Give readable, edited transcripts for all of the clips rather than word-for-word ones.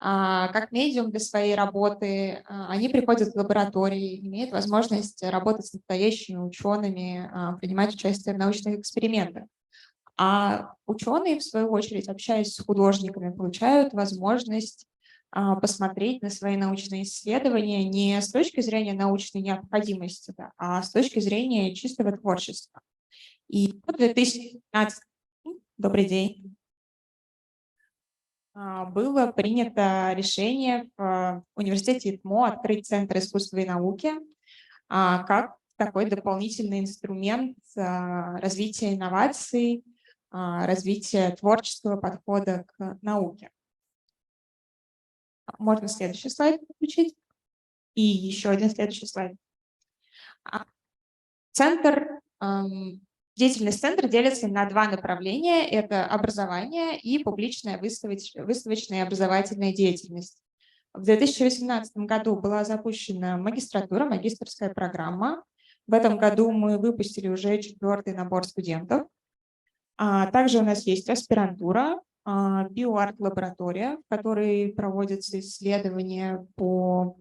как медиум для своей работы. Они приходят в лаборатории, имеют возможность работать с настоящими учеными, принимать участие в научных экспериментах. А ученые, в свою очередь, общаясь с художниками, получают возможность посмотреть на свои научные исследования не с точки зрения научной необходимости, да, а с точки зрения чистого творчества. И в 2015... Добрый день. Было принято решение в университете ИТМО открыть Центр искусства и науки как такой дополнительный инструмент развития инноваций, развития творческого подхода к науке. Можно следующий слайд включить. И еще один следующий слайд. Деятельность центра делится на два направления. Это образование и публичная выставочная и образовательная деятельность. В 2018 году была запущена магистратура, магистерская программа. В этом году мы выпустили уже 4-й набор студентов. Также у нас есть аспирантура, биоарт-лаборатория, в которой проводятся исследования по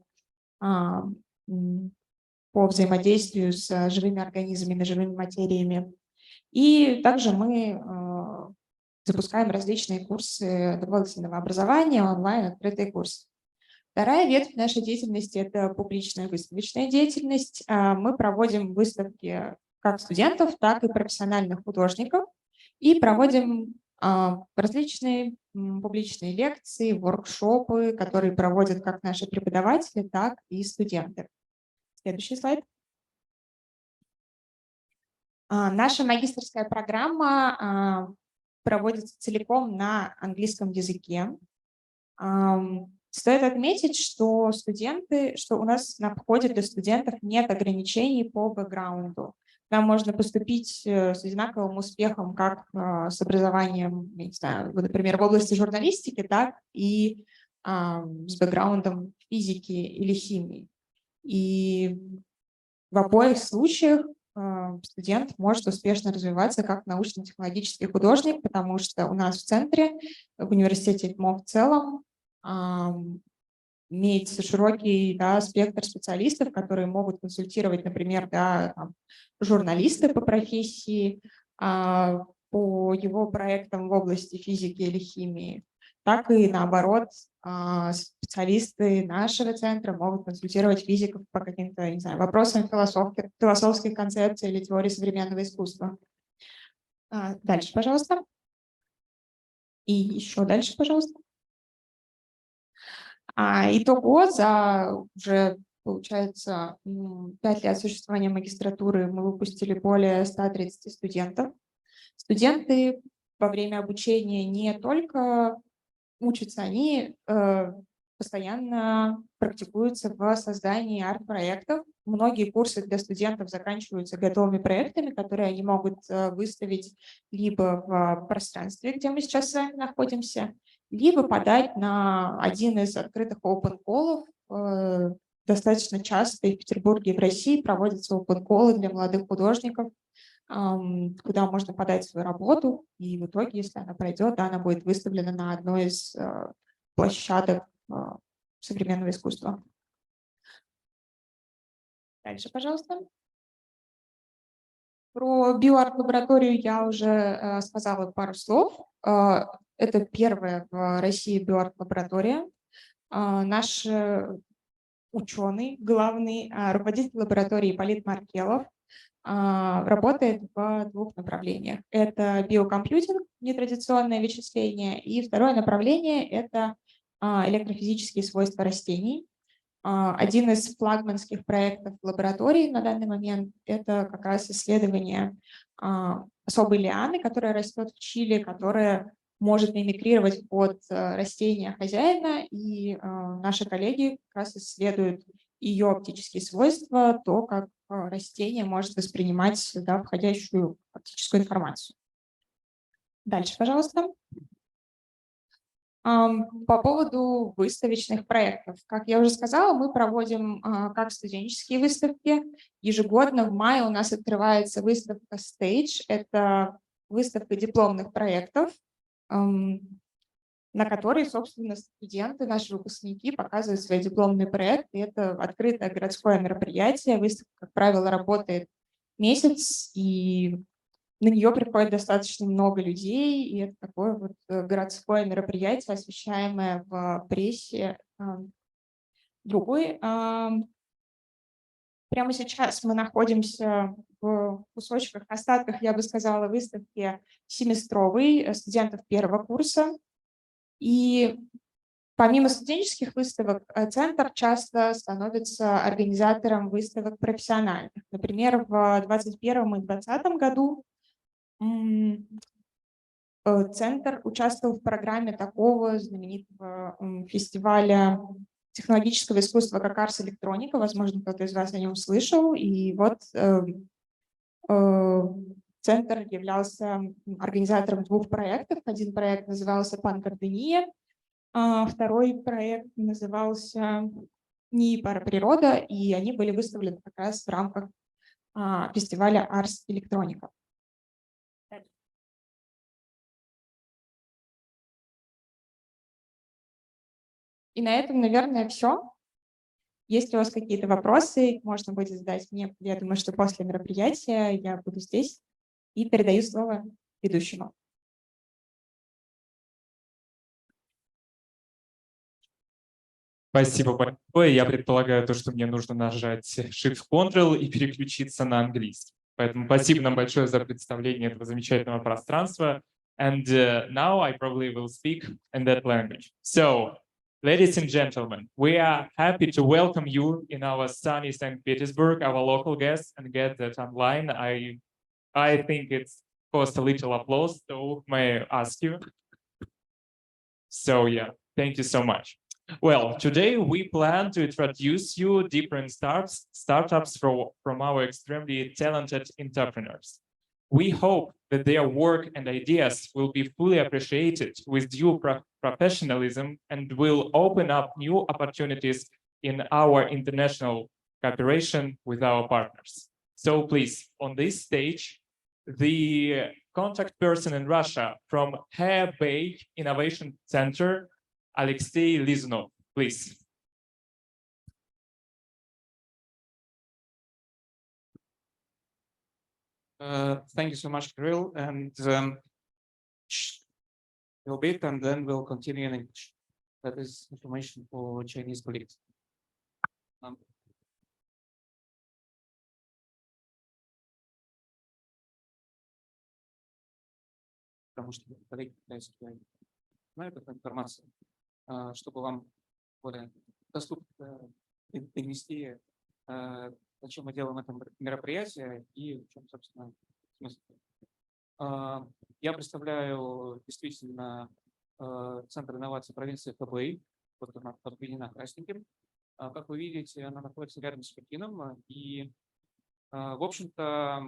взаимодействию с живыми организмами, живыми материями. И также мы запускаем различные курсы дополнительного образования, онлайн, открытые курсы. Вторая ветвь нашей деятельности – это публичная выставочная деятельность. Мы проводим выставки как студентов, так и профессиональных художников и проводим различные публичные лекции, воркшопы, которые проводят как наши преподаватели, так и студенты. Следующий слайд. Наша магистерская программа проводится целиком на английском языке. Стоит отметить, что у нас на входе для студентов нет ограничений по бэкграунду. Там можно поступить с одинаковым успехом как с образованием, я не знаю, например, в области журналистики, так и с бэкграундом физики или химии. И в обоих случаях студент может успешно развиваться как научно-технологический художник, потому что у нас в центре, в университете ИТМО в целом, имеется широкий спектр специалистов, которые могут консультировать, например, журналисты по профессии, по его проектам в области физики или химии, так и наоборот, специалисты нашего центра могут консультировать физиков по каким-то, не знаю, вопросам философских концепций или теории современного искусства. Дальше, пожалуйста. И еще дальше, пожалуйста. Итого за уже, получается, 5 лет существования магистратуры мы выпустили более 130 студентов. Студенты во время обучения не только учатся, они постоянно практикуются в создании арт-проектов. Многие курсы для студентов заканчиваются готовыми проектами, которые они могут выставить либо в пространстве, где мы сейчас с вами находимся, либо подать на один из открытых open-call'ов. Достаточно часто и в Петербурге, и в России проводятся open-call'ы для молодых художников, куда можно подать свою работу, и в итоге, если она пройдет, она будет выставлена на одной из площадок современного искусства. Дальше, пожалуйста. Про биоарт-лабораторию я уже сказала пару слов. Это первая в России биоарт-лаборатория. Наш ученый, главный руководитель лаборатории Полит Маркелов, работает в 2 направлениях. Это биокомпьютинг, нетрадиционное вычисление, и второе направление – это электрофизические свойства растений. Один из флагманских проектов лаборатории на данный момент – это как раз исследование особой лианы, которая растет в Чили, которая может мимикрировать под растения хозяина, и наши коллеги как раз исследуют ее оптические свойства, то, как растение может воспринимать входящую оптическую информацию. Дальше, пожалуйста. По поводу выставочных проектов. Как я уже сказала, мы проводим как студенческие выставки. Ежегодно в мае у нас открывается выставка Stage. Это выставка дипломных проектов. на которой, собственно, студенты, наши выпускники показывают свои дипломные проекты. Это открытое городское мероприятие. Выставка, как правило, работает месяц, и на нее приходит достаточно много людей, и это такое вот городское мероприятие, освещаемое в прессе. Другой. Прямо сейчас мы находимся в кусочках, остатках, я бы сказала, выставки семестровой студентов первого курса. И помимо студенческих выставок, центр часто становится организатором выставок профессиональных. Например, в 2021 и 2020 году центр участвовал в программе такого знаменитого фестиваля технологического искусства, как Арс Электроника. Возможно, кто-то из вас о нем слышал. И вот центр являлся организатором 2 проектов. Один проект назывался «Пан-Гардения», а второй проект назывался «НИИ Параприрода», и они были выставлены как раз в рамках фестиваля Арс Электроника. И на этом, наверное, все. Если у вас какие-то вопросы, можно будет задать мне. Я думаю, что после мероприятия я буду здесь и передаю слово ведущему. Спасибо большое. Я предполагаю, то, что мне нужно нажать Shift-Ctrl и переключиться на английский. Поэтому спасибо нам большое за представление этого замечательного пространства. And now I probably will speak in that language. So, ladies and gentlemen, we are happy to welcome you in our sunny St. Petersburg, our local guests, and get that online. I think it's cost a little applause, so may I ask you? So yeah, thank you so much. Well, today we plan to introduce you different startups from our extremely talented entrepreneurs. We hope that their work and ideas will be fully appreciated with due professionalism and will open up new opportunities in our international cooperation with our partners. So please, on this stage, the contact person in Russia from Хэбей Innovation Center, Alexei Lizunov, please. Thank you so much, Kirill, and a bit, and then we'll continue in English. That is information for Chinese colleagues. Потому что коллеги китайские знают эту информацию, чтобы вам более доступно донести, зачем мы делаем это мероприятие и в чем, собственно, смысл. Я представляю действительно Центр инноваций провинции Хэбей, вот она объединена красненьким. Как вы видите, она находится рядом с Пекином, и, в общем-то,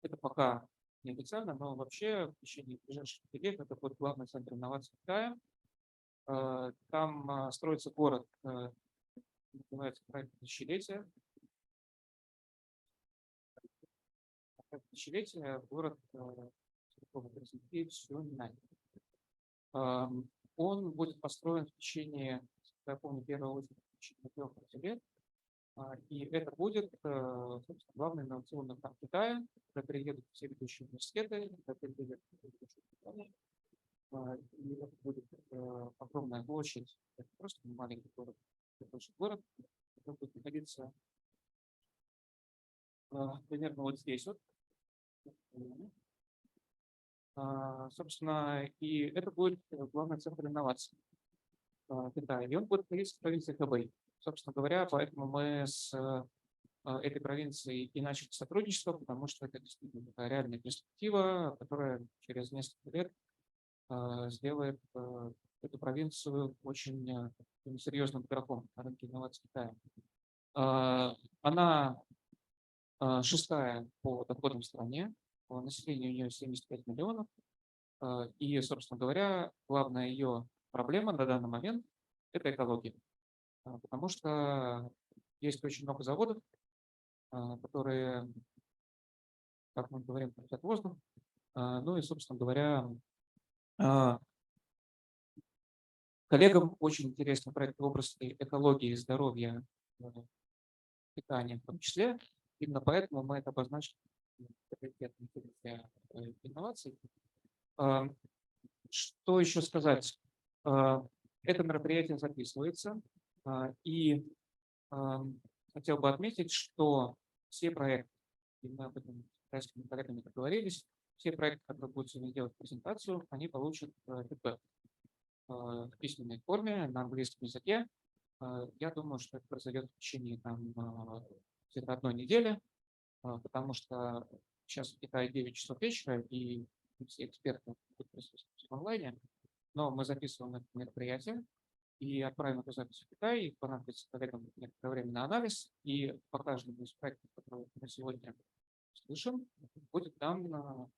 это пока неофициально, но вообще в течение ближайших 5 лет это будет главный центр инноваций Китая. Там строится город, называется проект тысячелетия. Тысячелетия город он будет построен в течение, я помню, первого очередь в течение 3 лет. И это будет, собственно, главный инновационный парк Китая, куда приедут все ведущие университеты, куда приедут ведущие компании. И это будет огромная площадь, это просто маленький город, это большой город, который будет находиться примерно вот здесь вот. Собственно, и это будет главный центр инноваций Китая. И он будет находиться в провинции Хэбей. Собственно говоря, поэтому мы с этой провинцией и начали сотрудничество, потому что это действительно такая реальная перспектива, которая через несколько лет сделает эту провинцию очень серьезным игроком на рынке инноваций Китая. Она 6-я по доходам в стране, население у нее 75 миллионов, и, собственно говоря, главная ее проблема на данный момент – это экология, потому что есть очень много заводов, которые, как мы говорим, портят воздух, ну и, собственно говоря, Коллегам очень интересны проекты в области экологии, здоровья, питания в том числе. Именно поэтому мы это обозначили приоритетом для инноваций. Что еще сказать? Это мероприятие записывается, и хотел бы отметить, что все проекты, и мы об этом с китайскими коллегами договорились, все проекты, которые будут сегодня делать презентацию, они получат фидбэк в письменной форме на английском языке. Я думаю, что это произойдет в течение где-то 1 недели, потому что сейчас в Китае 9 часов вечера, и все эксперты будут присутствовать в онлайне, но мы записываем это мероприятие и отправим эту запись в Китай, и понадобится коллегам некоторое время на анализ, и по каждому из проектов, которые мы сегодня слышим, будет дан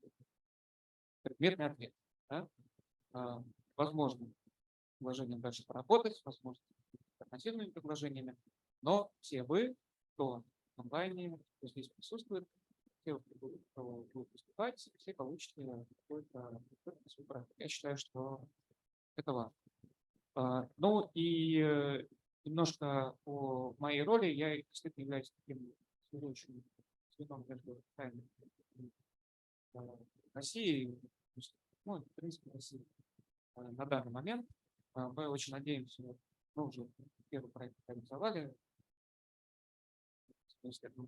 предметный ответ. Да? Возможно, предложением дальше поработать, возможно, альтернативными предложениями, но все вы, кто в онлайне, кто здесь присутствует, все, кто будет выступать, все получите какой-то свой проект. Я считаю, что это важно. Ну и немножко о моей роли. Я действительно являюсь таким следующим звеном между Китаем и Россией, ну, в принципе, Россией на данный момент. Мы очень надеемся, мы уже первый проект реализовали,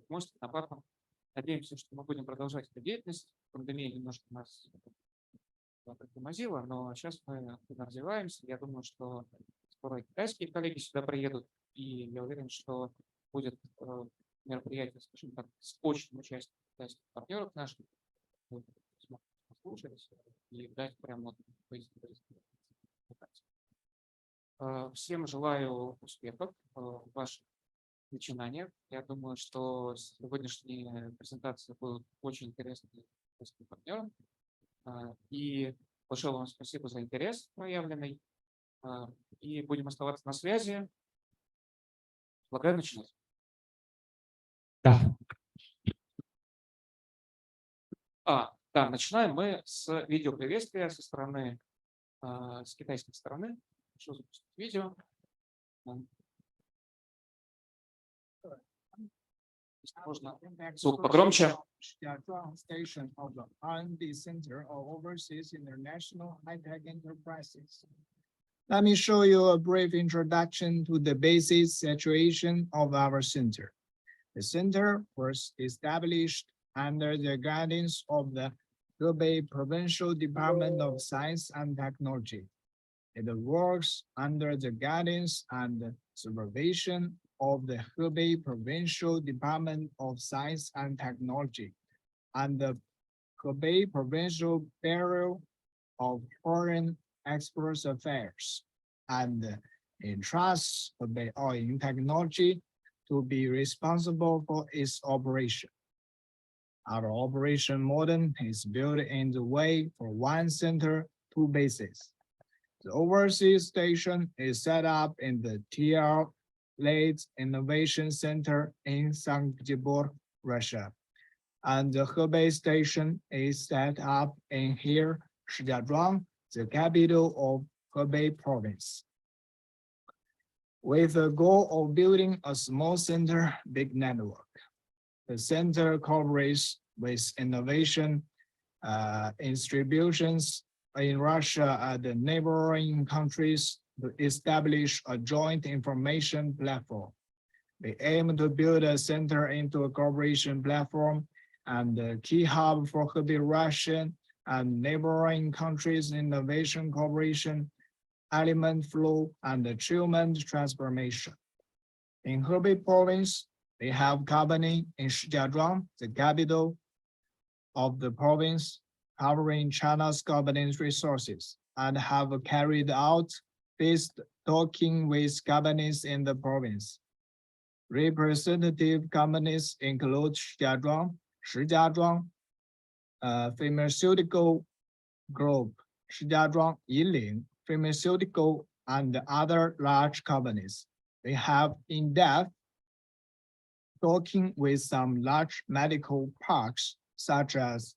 может, на парном. Надеемся, что мы будем продолжать эту деятельность. Пандемия немножко нас притормозила, но сейчас мы активно развиваемся. Я думаю, что скоро китайские коллеги сюда приедут, и я уверен, что будет мероприятие, скажем так, с очным участием китайских партнеров наших. Послушать и дать прямо вот всем желаю успехов в ваших начинаниях. Я думаю, что сегодняшние презентации будут очень интересны китайским партнерам. И большое вам спасибо за интерес проявленный. И будем оставаться на связи. Предлагаю начинать. Да. Да, начинаем мы с видеоприветствия со стороны, с китайской стороны. Прошу запустить видео. Можно звук погромче. Station of the R&D Center of Overseas International High-Tech Enterprises. Let me show you a brief introduction to the basic situation of our center. The center was established under the guidance of the Hebei Provincial Department of Science and Technology. It works under the guidance and supervision of the Hebei Provincial Department of Science and Technology and the Hebei Provincial Bureau of Foreign Export Affairs, and entrusts Hebei Oil Technology to be responsible for its operation. Our operation model is built in the way for one center, two bases. The overseas station is set up in the TL Late Innovation Center in St. Petersburg, Russia. And the Hebei station is set up in here, Shijiazhuang, the capital of Hebei province. With the goal of building a small center, big network. The center cooperates with innovation institutions in Russia and the neighboring countries to establish a joint information platform. We aim to build a center into a cooperation platform and a key hub for Hebei Russian and neighboring countries innovation cooperation, element flow, and achievement transformation. In Hebei province, we have company in Shijiazhuang, the capital of the province, covering China's governance resources, and have carried out based talking with companies in the province. Representative companies include Shijiazhuang Pharmaceutical Group, Shijiazhuang Yiling Pharmaceutical, and other large companies. We have in-depth talking with some large medical parks such as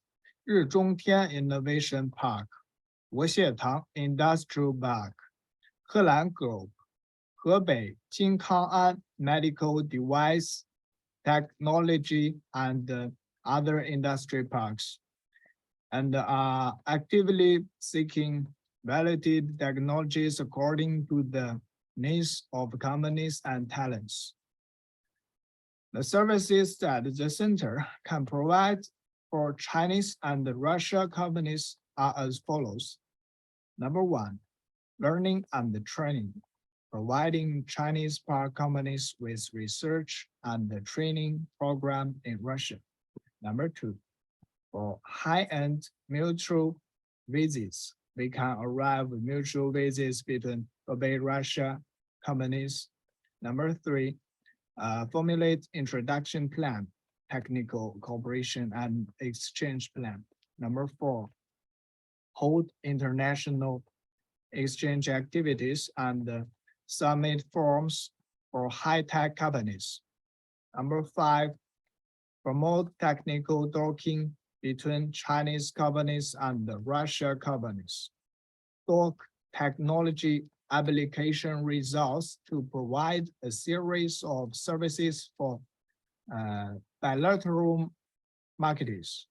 Rizhongtian Innovation Park, Wuxietang Industrial Park, Helan Group, Hebei Jinkang'an Medical Device Technology, and other industry parks, and are actively seeking validated technologies according to the needs of companies and talents. The services that the center can provide for Chinese and Russian companies are as follows. Number one, learning and training, providing Chinese park companies with research and training program in Russia. Number two, for high-end mutual visits, we can arrive with mutual visits between Hebei Russia companies. Number three, formulate introduction plan, technical cooperation and exchange plan. Number four, hold international exchange activities and summit forums for high-tech companies. Number five, promote technical docking between Chinese companies and the Russian companies. Dock technology application results to provide a series of services for bilateral markets.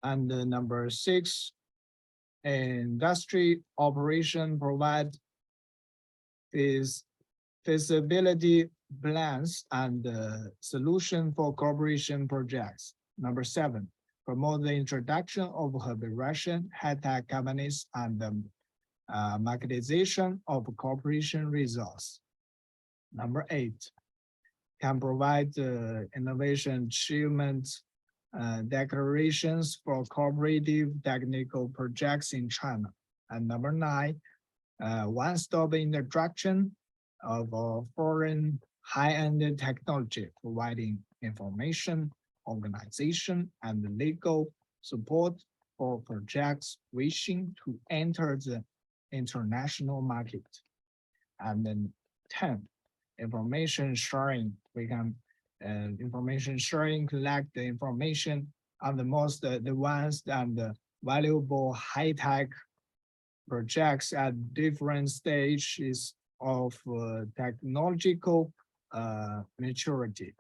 And number six, industry operation provide feasibility plans and solution for cooperation projects. Number seven, promote the introduction of Hebei Russian high-tech companies and marketization of cooperation results. Number eight, can provide innovation achievement declarations for cooperative technical projects in China. And number nine, one-stop introduction of foreign high-end technology, providing information, organization, and legal support for projects wishing to enter the international market. And then 10, information sharing. We can information sharing, collect the information on the most advanced and valuable high-tech projects at different stages of technological maturity.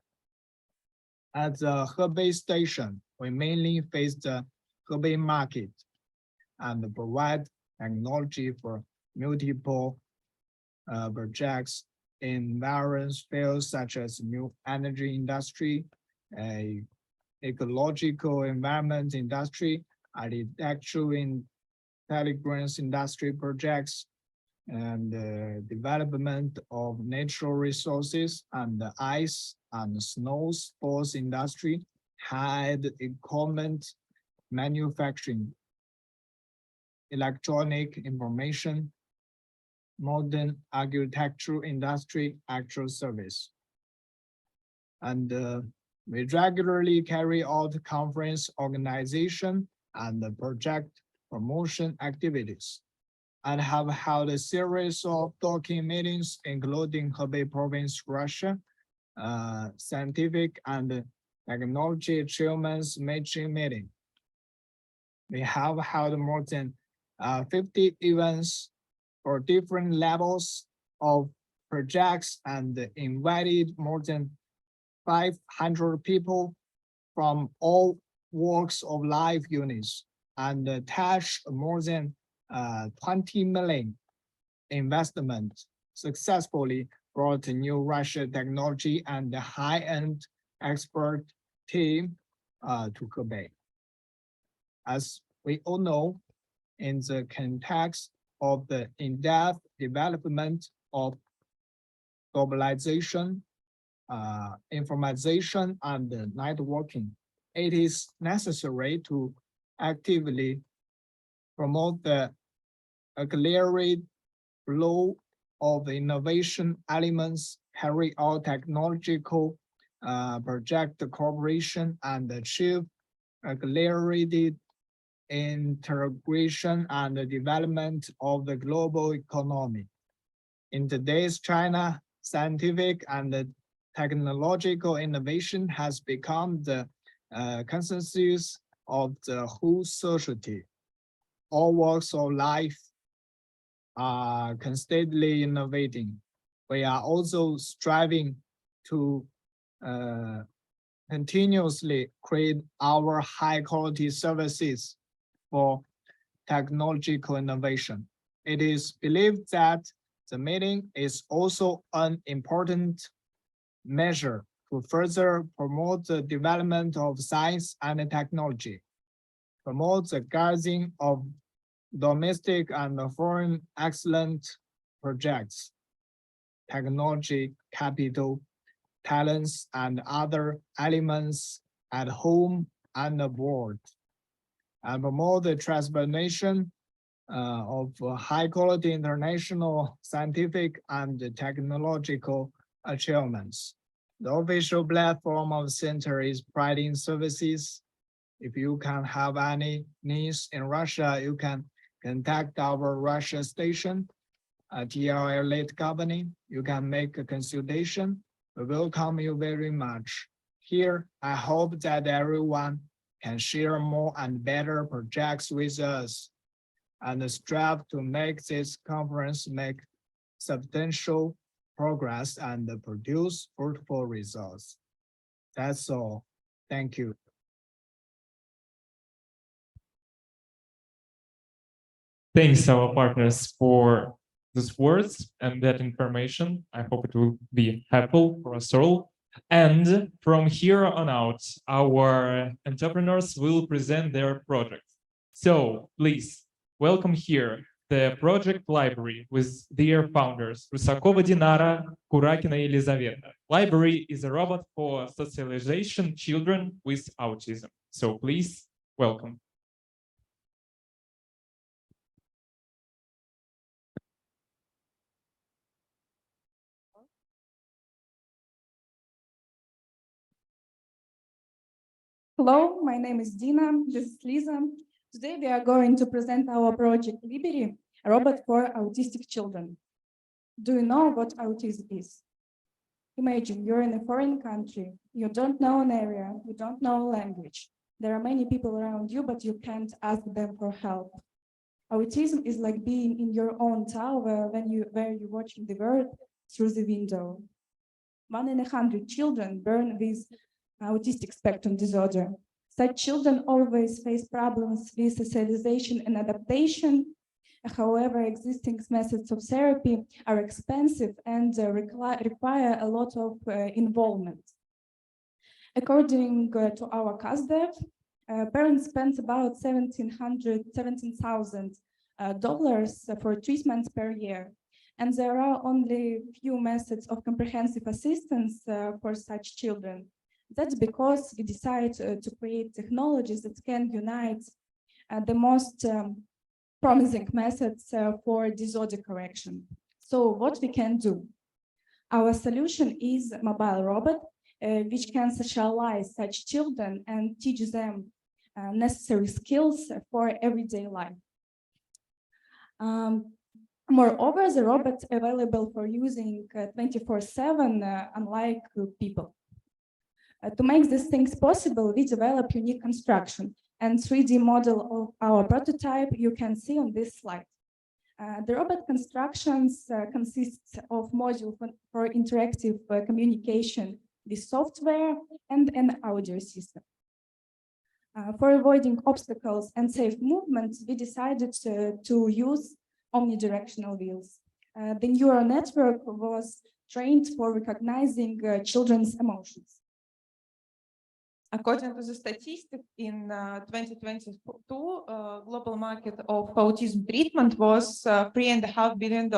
At the Hebei station, we mainly face the Hebei market and provide technology for multiple projects in various fields such as new energy industry, ecological environment industry, architectural intelligence industry projects, and development of natural resources and the ice and snow sports industry, high equipment manufacturing, electronic information, modern architectural industry, actual service. And we regularly carry out conference organization and project promotion activities, and have held a series of talking meetings, including Hebei Province, Russia, scientific and technology achievements matching meeting. We have held more than 50 events for different levels of projects and invited more than 500 people from all walks of life units, and attached more than 20 million investment, successfully brought new Russian technology and the high-end expert team to Hebei. As we all know, in the context of the in-depth development of globalization, informatization, and networking, it is necessary to actively promote the accelerated flow of innovation elements, carry out technological project cooperation, and achieve accelerated integration and the development of the global economy. In today's China, scientific and technological innovation has become the consensus of the whole society. all walks of life are constantly innovating. We are also striving to continuously create our high quality services for technological innovation. It is believed that the meeting is also an important measure to further promote the development of science and technology, promote the gathering of domestic and foreign excellent projects, technology, capital, talents, and other elements at home and abroad, and promote the transformation of high-quality international scientific and technological achievements. The official platform of the center is providing services. If you can have any needs in Russia, you can contact our Russia station, TRL Late Company. You can make a consultation. We welcome you very much. Here, I hope that everyone can share more and better projects with us and strive to make this conference make substantial progress and produce fruitful results. That's all. Thank you. Thanks, our partners, for these words and that information. I hope it will be helpful for us all. And from here on out, our entrepreneurs will present their project. So please welcome here the Project Library with their founders, Русакова Dinara, Kurakina Елизавета. Library is a robot for socialization children with autism. So please welcome. Hello, my name is Dina. This is Lisa. Today we are going to present our Project LIBERY, a robot for autistic children. Do you know what autism is? Imagine you're in a foreign country. You don't know an area. You don't know a language. There are many people around you, but you can't ask them for help. Autism is like being in your own tower where you're watching the world through the window. 1 in 100 children born with autistic spectrum disorder. Such children always face problems with socialization and adaptation. However, existing methods of therapy are expensive and require a lot of involvement. According to our CASDEV, parents spend about $17,000 for treatments per year. And there are only few methods of comprehensive assistance for such children. That's because we decided to create technologies that can unite the most promising methods for disorder correction. So what we can do? Our solution is a mobile robot, which can socialize such children and teach them necessary skills for everyday life. Moreover, the robot is available for using 24/7, unlike people. To make these things possible, we develop unique construction and 3D model of our prototype you can see on this slide. The robot constructions consists of modules for interactive communication with software and an audio system. For avoiding obstacles and safe movement, we decided to use omnidirectional wheels. The neural network was trained for recognizing children's emotions. According to the statistics, in 2022, global market of autism treatment was $3.5 billion,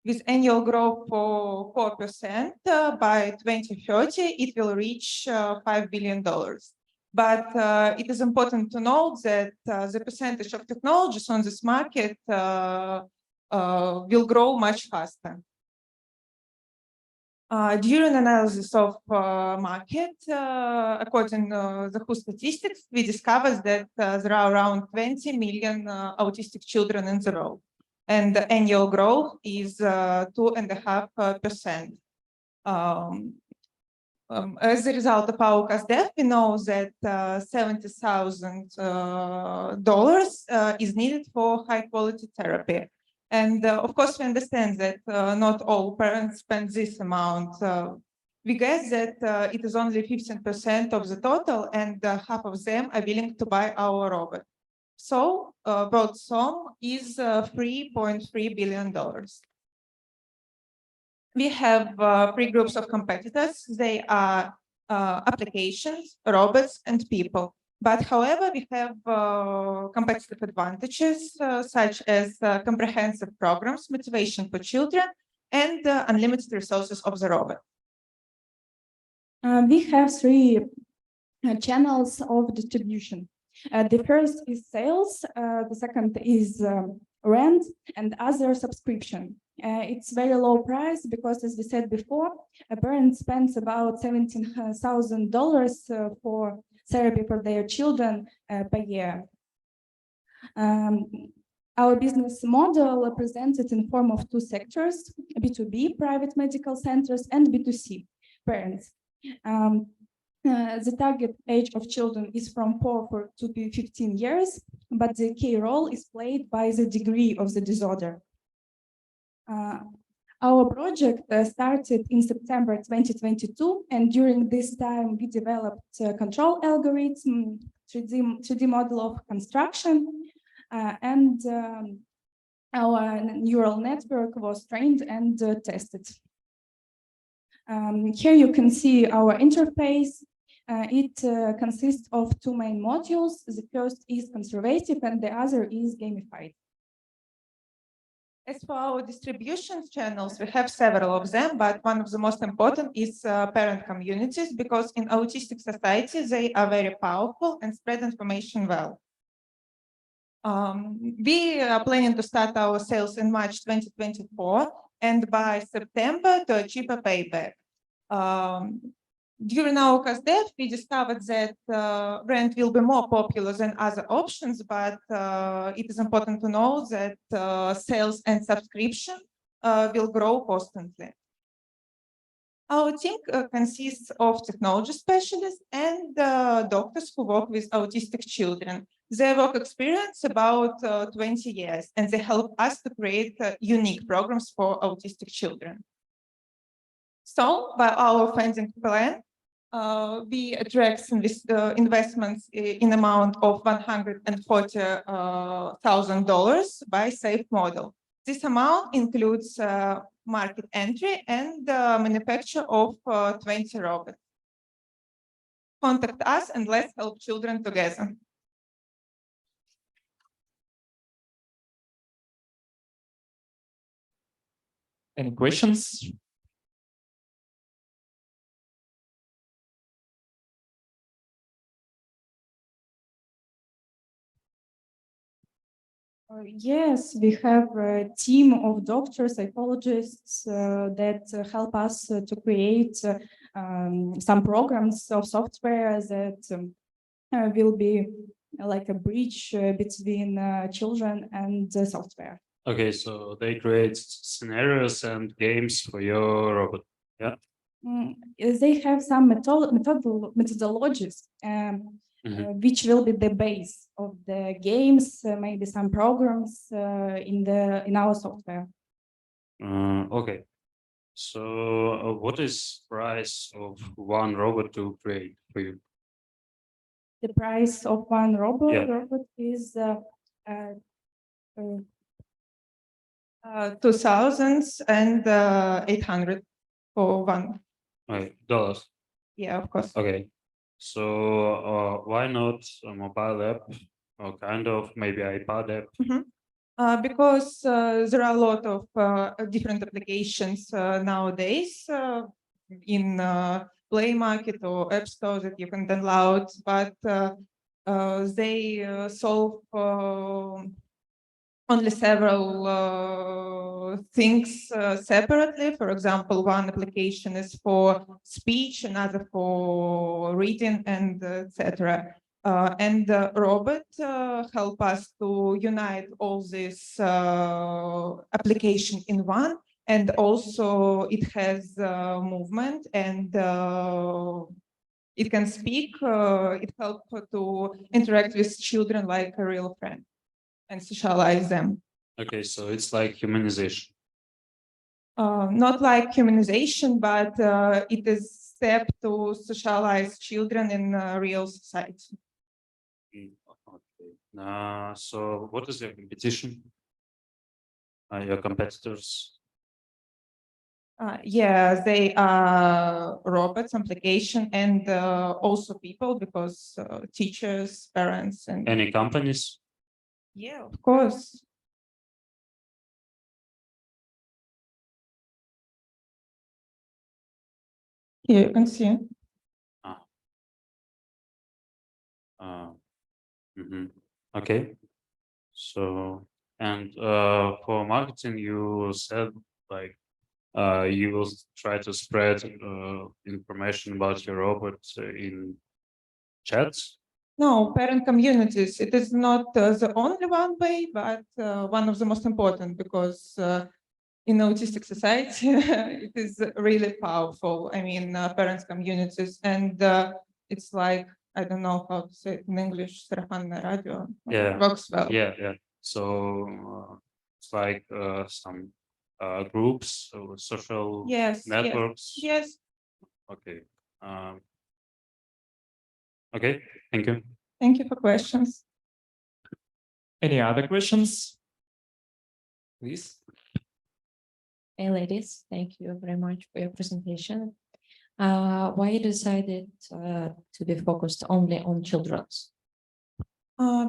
with annual growth for 4%. By 2030, it will reach $5 billion. But it is important to note that the percentage of technologies on this market will grow much faster. During analysis of market, according to the WHO statistics, we discovered that there are around 20 million autistic children in the world, and the annual growth is 2.5%. As a result of our CASDEF, we know that $70,000 is needed for high-quality therapy. And of course, we understand that not all parents spend this amount. We guess that it is only 15% of the total, and half of them are willing to buy our robot. So, broad sum is $3.3 billion. We have three groups of competitors. They are applications, robots, and people. But however, we have competitive advantages such as comprehensive programs, motivation for children, and unlimited resources of the robot. We have three channels of distribution. The first is sales, the second is rent, and other subscription. It's very low price because, as we said before, a parent spends about $17,000 for therapy for their children per year. Our business model presented in form of two sectors: B2B, private medical centers, and B2C, parents. The target age of children is from 4 to 15 years, but the key role is played by the degree of the disorder. Our project started in September 2022, and during this time we developed a control algorithm, 3D model of construction, and our neural network was trained and tested. Here you can see our interface. It consists of two main modules. The first is conservative and the other is gamified. As for our distribution channels, we have several of them, but one of the most important is parent communities, because in autistic society, they are very powerful and spread information well. We are planning to start our sales in March 2024, and by September to achieve a payback. During our CASDEF, we discovered that rent will be more popular than other options, but it is important to know that sales and subscription will grow constantly. Our team consists of technology specialists and doctors who work with autistic children. Their work experience about 20 years, and they help us to create unique programs for autistic children. So, by our funding plan, we attract investments in amount of $140,000 by SAFE model. This amount includes market entry and manufacture of 20 robots. Contact us and let's help children together. Any questions? Yes, we have a team of doctors, psychologists that help us to create some programs of software that will be like a bridge between children and software. Okay, so they create scenarios and games for your robot. Yeah. They have some methodologies which will be the base of the games, maybe some programs in our software. Okay. So what is price of one robot to create for you? The price of one robot, Yeah. Is $2,800 for one. Okay, dollars. Yeah, of course. Okay. So why not a mobile app or kind of maybe iPad app? Because there are a lot of different applications nowadays in Play Market or App Store that you can download, but they solve only several things separately. For example, one application is for speech, another for reading, and etc. And the robot help us to unite all this application in one and also it has movement and it can speak. It helps to interact with children like a real friend and socialize them. Okay, so it's like humanization. Not like humanization, but it is a step to socialize children in real society. Okay. So what is your competition? Your competitors? Yeah, they are robots, application, and also people, because teachers, parents, and Any companies? yeah, of course. Here you can see. Okay. So, and for marketing, you said like you will try to spread information about your robot in chats. No, parent communities. It is not the only one way, but one of the most important, because in autistic society, it is really powerful. I mean, parents communities, and it's like, I don't know how to say it in English, сарафанное радио. Yeah. Works well. Yeah. So it's like some groups, social Yes. networks. Yes. Okay. Okay. Thank you. Thank you for questions. Any other questions? Please. Hey, ladies, thank you very much for your presentation. Why you decided to be focused only on children's?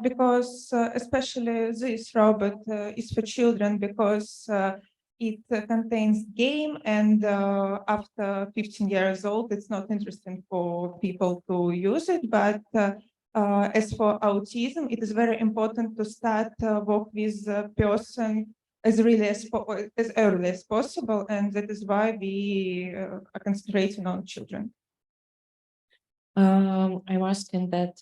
Because especially this robot is for children, because it contains game, and after 15 years old, it's not interesting for people to use it. But as for autism, it is very important to start work with a person as early as possible, and that is why we are concentrating on children. I'm asking that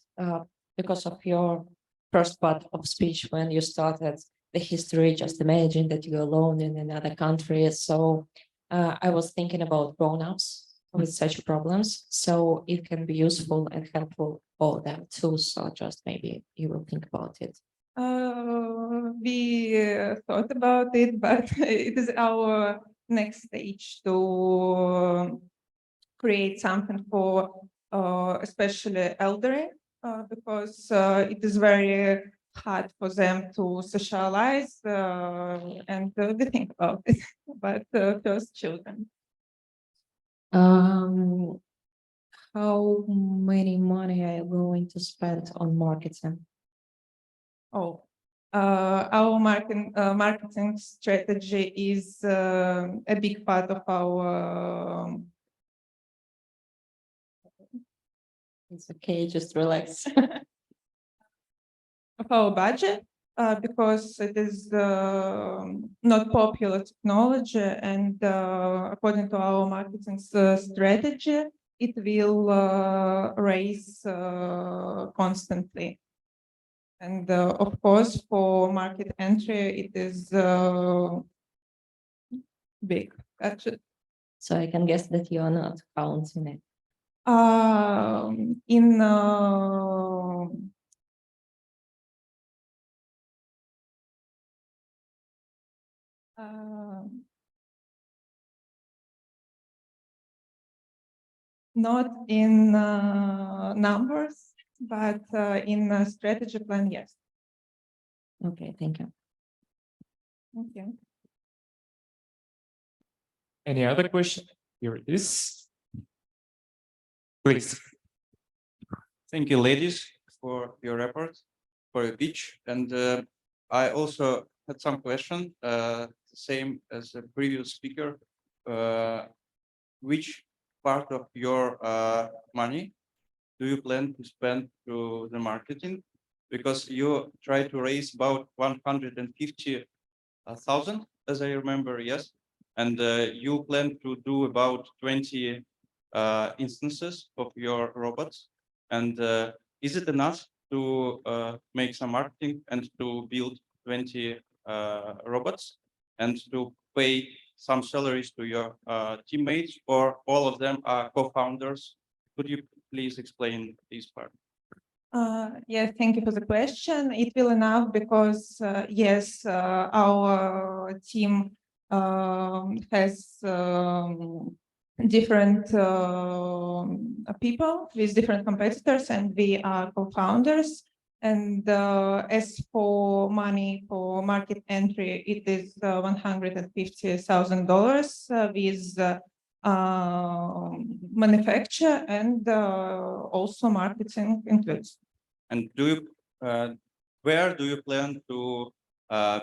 because of your first part of speech when you started the history, just imagine that you're alone in another country. So I was thinking about grown-ups with such problems. So it can be useful and helpful for them too. So just maybe you will think about it. We thought about it, but it is our next stage to create something for especially elderly, because it is very hard for them to socialize, and we think about it, but first children. How many money are you going to spend on marketing? Oh, our marketing strategy is a big part of our. It's okay, just relax. Of our budget, because it is not popular technology, and according to our marketing strategy, it will raise constantly. And of course, for market entry, it is big budget. So I can guess that you are not counting it. In not in numbers, but in strategy plan, yes. Okay, thank you. Thank you. Any other question? Here it is. Please. Thank you, ladies, for your report, for your pitch. And I also had some question, same as the previous speaker. Which part of your money do you plan to spend through the marketing? Because you try to raise about 150,000, as I remember, yes. And you plan to do about 20 instances of your robots. And is it enough to make some marketing and to build 20 robots and to pay some salaries to your teammates, or all of them are co-founders? Could you please explain this part? Yeah, thank you for the question. It will enough because yes, our team has different people with different competitors, and we are co-founders. And as for money for market entry, it is $150,000 with manufacture and also marketing includes. And do you, where do you plan to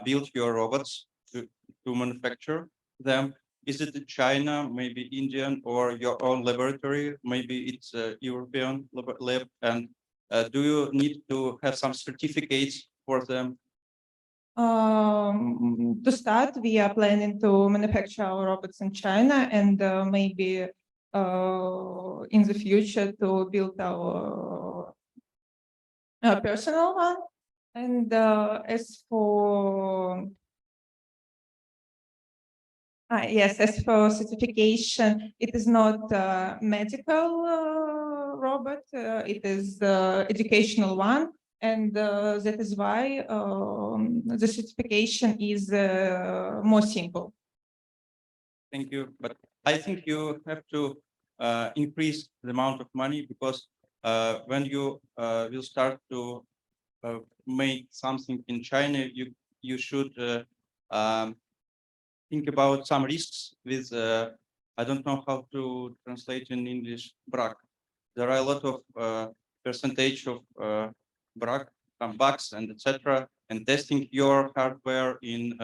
build your robots to manufacture them? Is it in China, maybe Indian, or your own laboratory? Maybe it's a European lab. And do you need to have some certificates for them? To start, we are planning to manufacture our robots in China, and maybe in the future to build our personal one. And as for yes, as for certification, it is not a medical robot, it is educational one. And that is why the certification is more simple. Thank you. But I think you have to increase the amount of money, because when you will start to make something in China, you should think about some risks with, I don't know how to translate in English, brag. There are a lot of percentage of brag, some bugs and etc. And testing your hardware in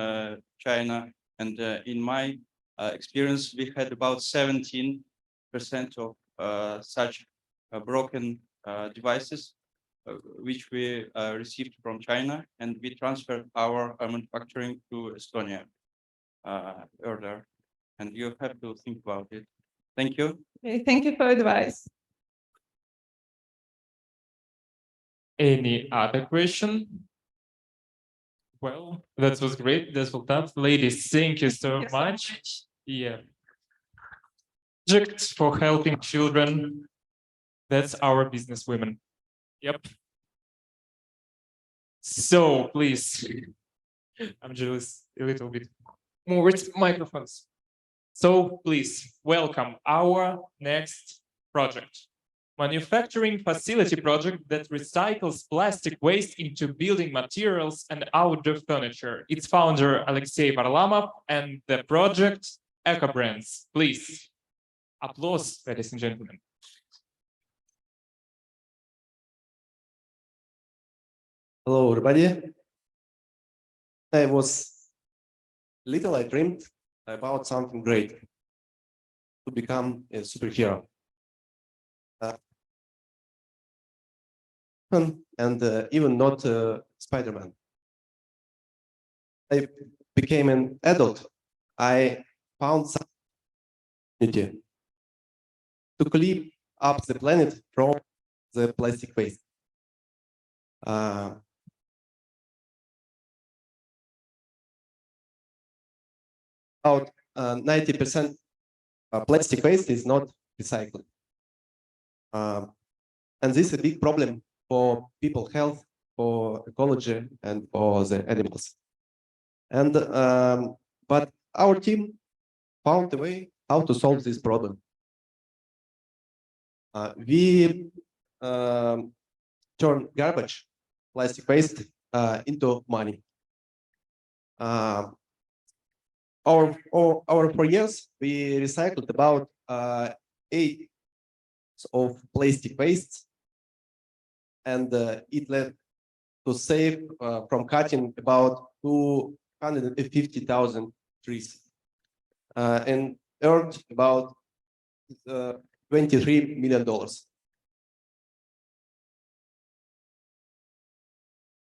China. And in my experience, we had about 17% of such broken devices, which we received from China, and we transferred our manufacturing to Estonia earlier. And you have to think about it. Thank you. Okay, thank you for advice. Any other question? Well, that was great. That was that. Ladies, thank you so much. Yeah. Project for helping children. That's our business women. Yep. So please, I'm jealous a little bit. More microphones. So please welcome our next project. Manufacturing facility project that recycles plastic waste into building materials and outdoor furniture. Its founder, Alexei Varlamov, and the project ECO Brands. Please, applause, ladies and gentlemen. Hello, everybody. I was little, I dreamed about something great, to become a superhero. And even not Spider-Man. I became an adult. I found some opportunity to clean up the planet from the plastic waste. About 90% plastic waste is not recycled. And this is a big problem for people's health, for ecology, and for the animals. And but our team found a way how to solve this problem. We turn garbage, plastic waste, into money. Over 4 years, we recycled about 8 of plastic waste, and it led to save from cutting about 250,000 trees, and earned about $23 million.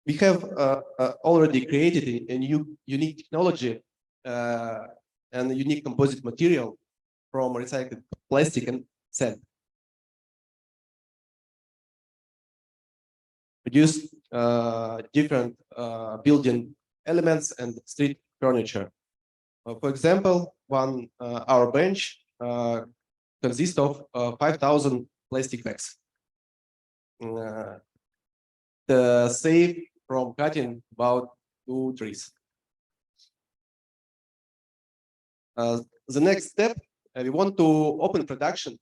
We have already created a new unique technology and a unique composite material from recycled plastic and sand. Produce different building elements and street furniture. For example, our bench consists of 5,000 plastic bags. Save from cutting about 2 trees. The next step, we want to open production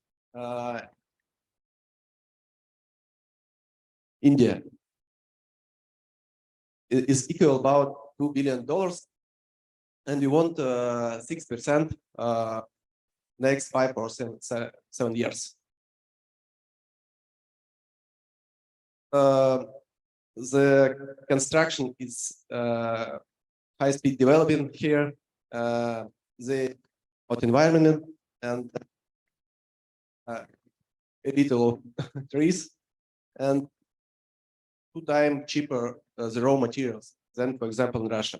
India is equal about $2 billion, and we want 6% next 5 or 7 years. The construction is high-speed developing here. The hot environment and a little trees, and 2 times cheaper the raw materials than, for example, in Russia.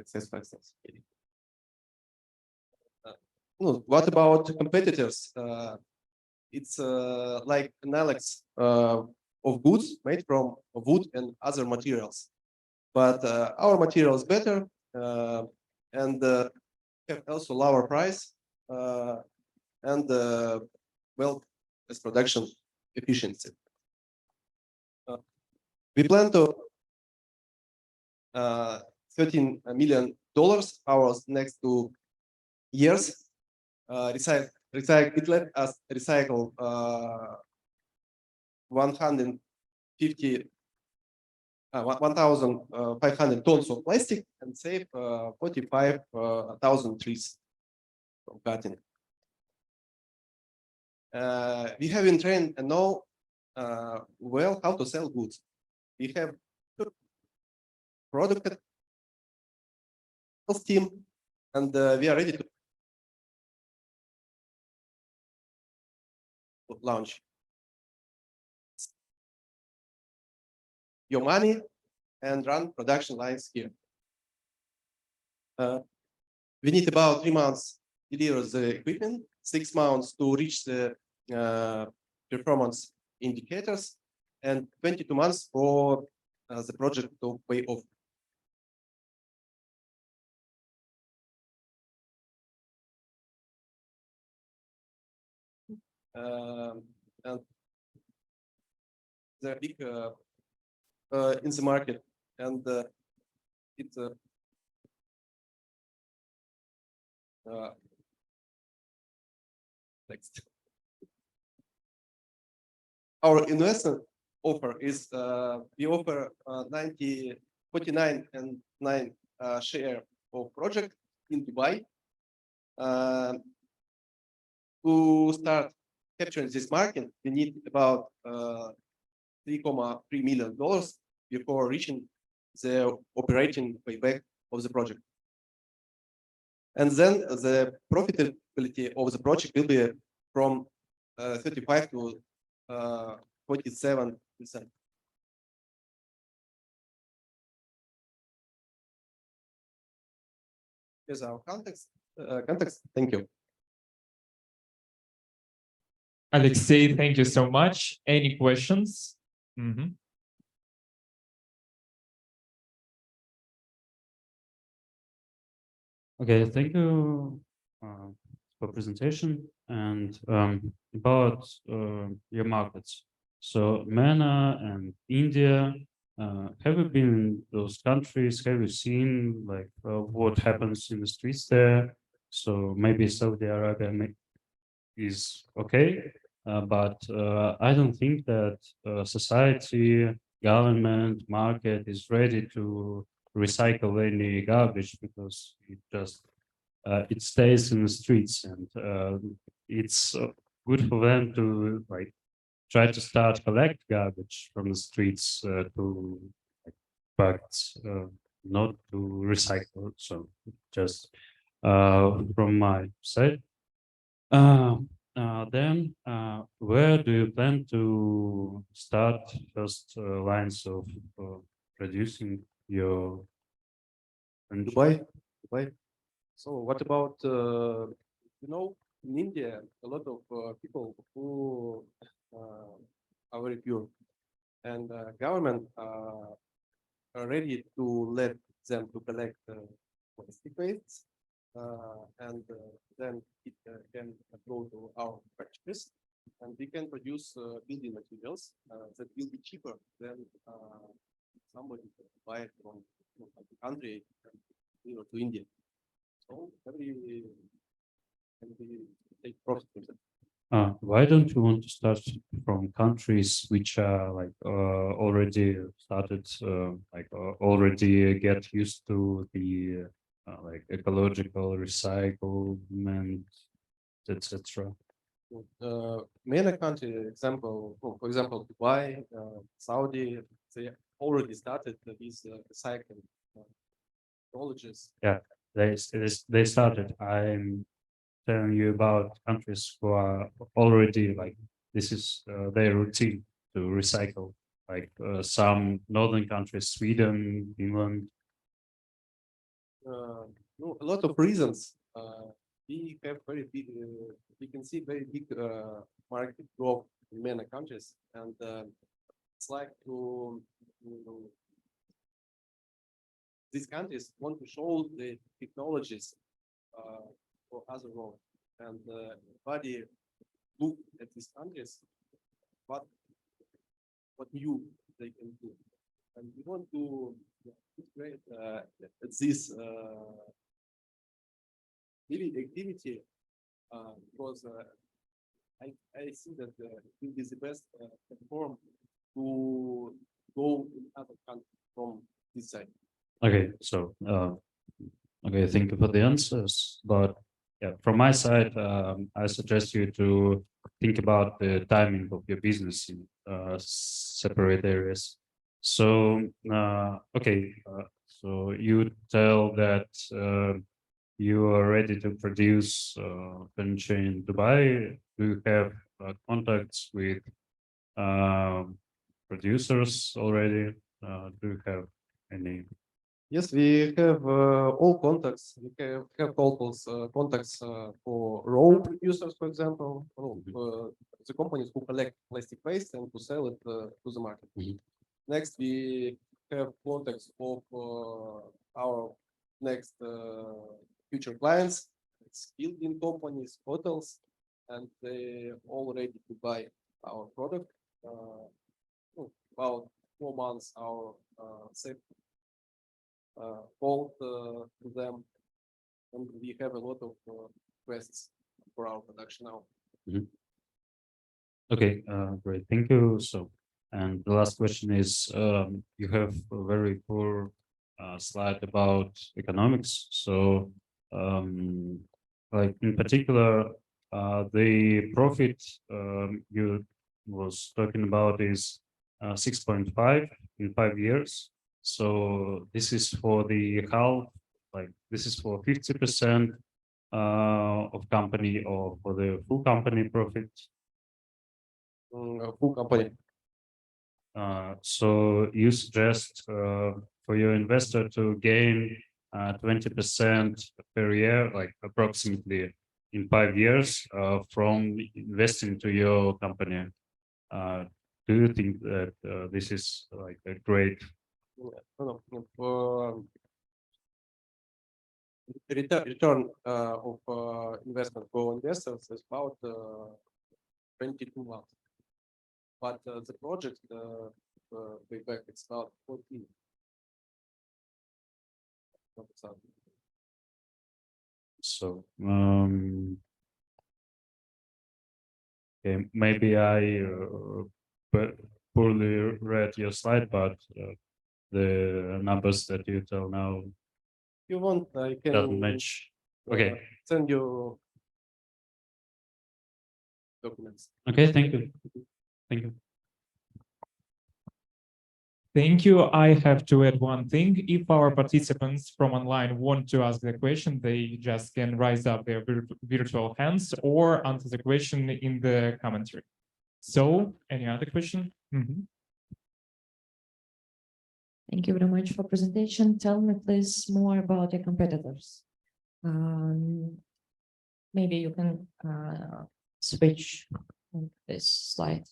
Success. What about competitors? It's like analogs of goods made from wood and other materials. But our material is better and have also lower price and well, as production efficiency. We plan to $13 million our next 2 years. Recycle 1,500 tons of plastic and save 45,000 trees from cutting. We have been trained and know well how to sell goods. We have product team, and we are ready to launch. Your money and run production lines here. We need about 3 months to deliver the equipment, 6 months to reach the performance indicators, and 22 months for the project to pay off. And they're big in the market, and it's next. Our investment offer is we offer 49.9 share of project in Dubai. To start capturing this market, we need about $3.3 million before reaching the operating payback of the project. And then the profitability of the project will be from 35 to 47%. Here's our context. Thank you. Alexei, thank you so much. Any questions? Okay, thank you for presentation and about your markets. So MENA and India, have you been in those countries? Have you seen like what happens in the streets there? So maybe Saudi Arabia is okay, but I don't think that society, government, market is ready to recycle any garbage because it just it stays in the streets, and it's good for them to like try to start collect garbage from the streets to but not to recycle. So just from my side. Then where do you plan to start first lines of producing your Dubai. So what about in India a lot of people who are very pure, and government ready to let them to collect plastic waste, and then it can go to our factories, and we can produce building materials that will be cheaper than somebody can buy it from the country and to India. So every can be take profit from that. Why don't you want to start from countries which are like already started, already get used to the like ecological recyclement, etc. Many countries, for example, Dubai, Saudi, they already started these recycling technologies. Yeah, they started. I'm telling you about countries who are already like this is their routine to recycle. Like some northern countries, Sweden, England. No, a lot of reasons. We have very big, we can see very big market growth in many countries, and it's like to these countries want to show the technologies for other world, and everybody look at these countries, what new they can do, and we want to integrate this activity because I see that it will be the best platform to go in other countries from this side. Okay, so okay, thank you for the answers. But yeah, from my side, I suggest you to think about the timing of your business in separate areas. So okay, so you tell that you are ready to produce furniture in Dubai. Do you have contacts with producers already? Do you have any? Yes, we have all contacts. We have contacts for raw producers, for example, the companies who collect plastic waste and to sell it to the market. Next, we have contacts of our next future clients, it's building companies, hotels, and they all ready to buy our product. About 4 months, our sales called to them, and we have a lot of requests for our production now. Okay, great, thank you. So, and the last question is, you have a very poor slide about economics. So, like in particular, the profit you was talking about is 6.5 in 5 years. So this is for the half, like this is for 50% of company or for the full company profit. Full company. So you suggest for your investor to gain 20% per year, like approximately in 5 years from investing to your company. Do you think that this is like a great? Return of investment for investors is about 22 months, but the project payback it's about 14. So okay, maybe I poorly read your slide, but the numbers that you tell now You want, I can doesn't match. Okay. Send you documents. Okay, thank you. Thank you. Thank you. I have to add one thing. If our participants from online want to ask the question, they just can raise up their virtual hands or answer the question in the commentary. So, any other question? Thank you very much for presentation. Tell me please more about your competitors. Maybe you can switch on this slide.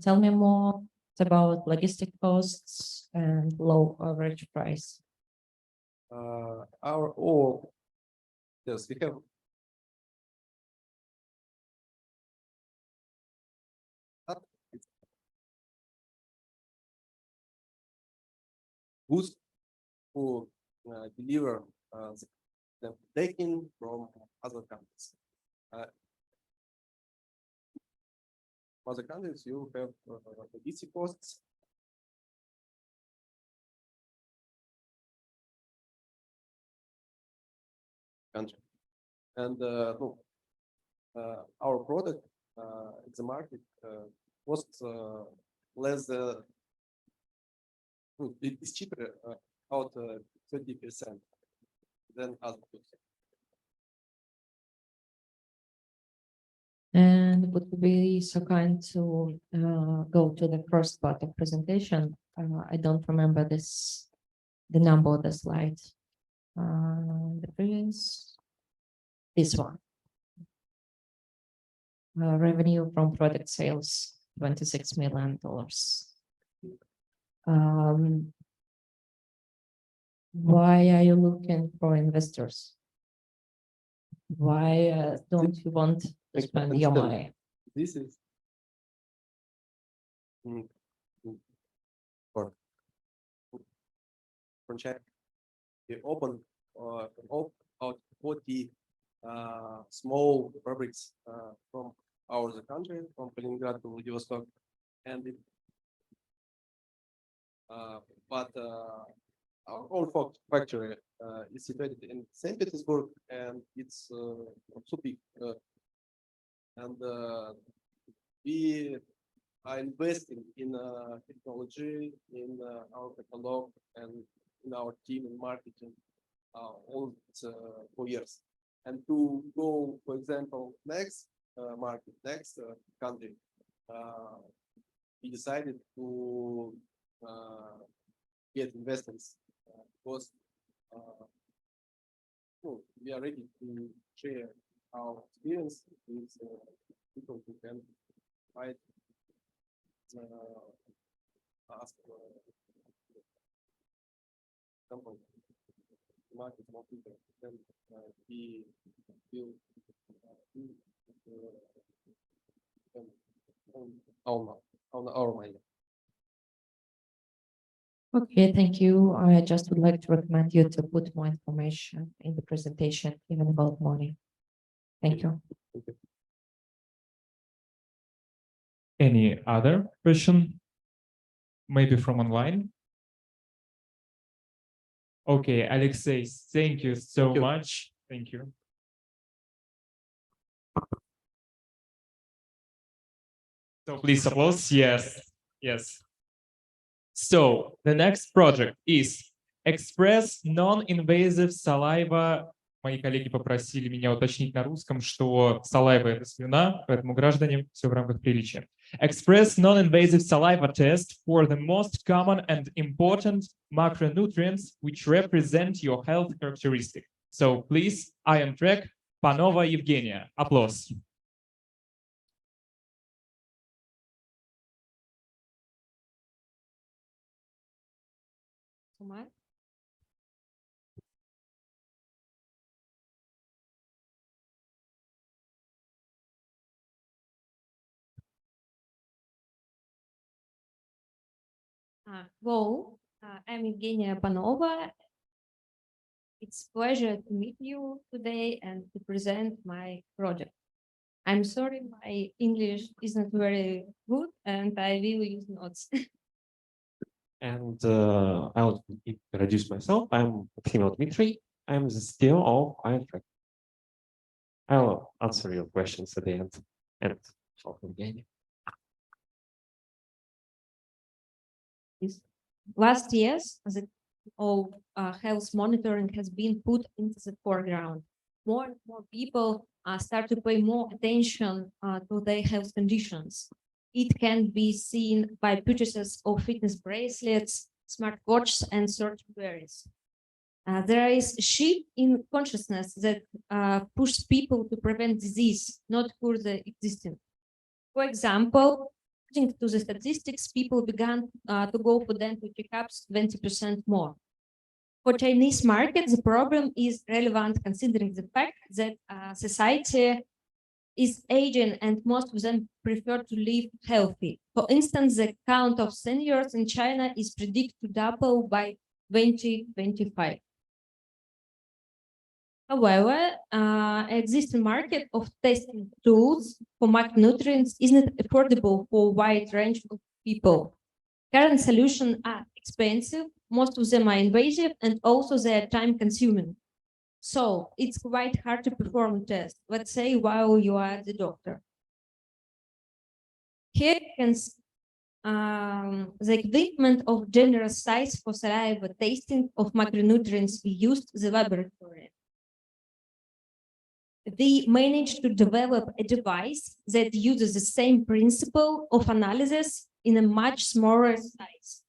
Tell me more about logistic costs and low average price. Yes, we have goods who deliver the taking from other countries. Other countries, you have logistic costs. Country. And no, our product in the market costs less than, it's cheaper, about 30% than other goods. And would you be so kind to go to the first part of presentation? I don't remember the number of the slide. The previous, this one. Revenue from product sales, $26 million. Why are you looking for investors? Why don't you want to spend your money? This is for check. We open about 40 small fabrics from our country, from Kaliningrad to Vladivostok, and but our own factory is situated in St. Petersburg, and it's so big, and we are investing in technology, in our catalog, and in our team in marketing all 4 years. And to go, for example, next market, next country, we decided to get investors because we are ready to share our experience with people who can provide ask example, market more people, then we will our money. Okay, thank you. I just would like to recommend you to put more information in the presentation, even about money. Thank you. Any other question? Maybe from online? Okay, Alexei, thank you so much. Thank you. So please applause. Yes, yes. So the next project is Express Non-Invasive Saliva. Мои коллеги попросили меня уточнить на русском, что салайва — это слюна, поэтому, граждане, все в рамках приличия. Express Non-Invasive Saliva Test for the most common and important macronutrients which represent your health characteristic. So please, ION track, Panova Evgenia. Applause. Hello, I'm Evgenia Panova. It's a pleasure to meet you today and to present my project. I'm sorry, my English isn't very good and I will use notes. And I'll introduce myself. I'm Dmitry. I'm the CEO of ION track. I'll answer your questions at the end. And again. Last years, the health monitoring has been put into the foreground. More and more people start to pay more attention to their health conditions. It can be seen by purchases of fitness bracelets, smartwatches, and search queries. There is a shift in consciousness that pushes people to prevent disease, not further existing. For example, According to the statistics, people began to go for dental checkups 20% more. For Chinese market, the problem is relevant considering the fact that society is aging and most of them prefer to live healthy. For instance, the count of seniors in China is predicted to double by 2025. However, existing market of testing tools for macronutrients isn't affordable for a wide range of people. Current solutions are expensive, most of them are invasive, and also they are time-consuming. So it's quite hard to perform a test, let's say while you are the doctor. Here you can see the equipment of generous size for saliva tasting of macronutrients we used in the laboratory. They managed to develop a device that uses the same principle of analysis in a much smaller size.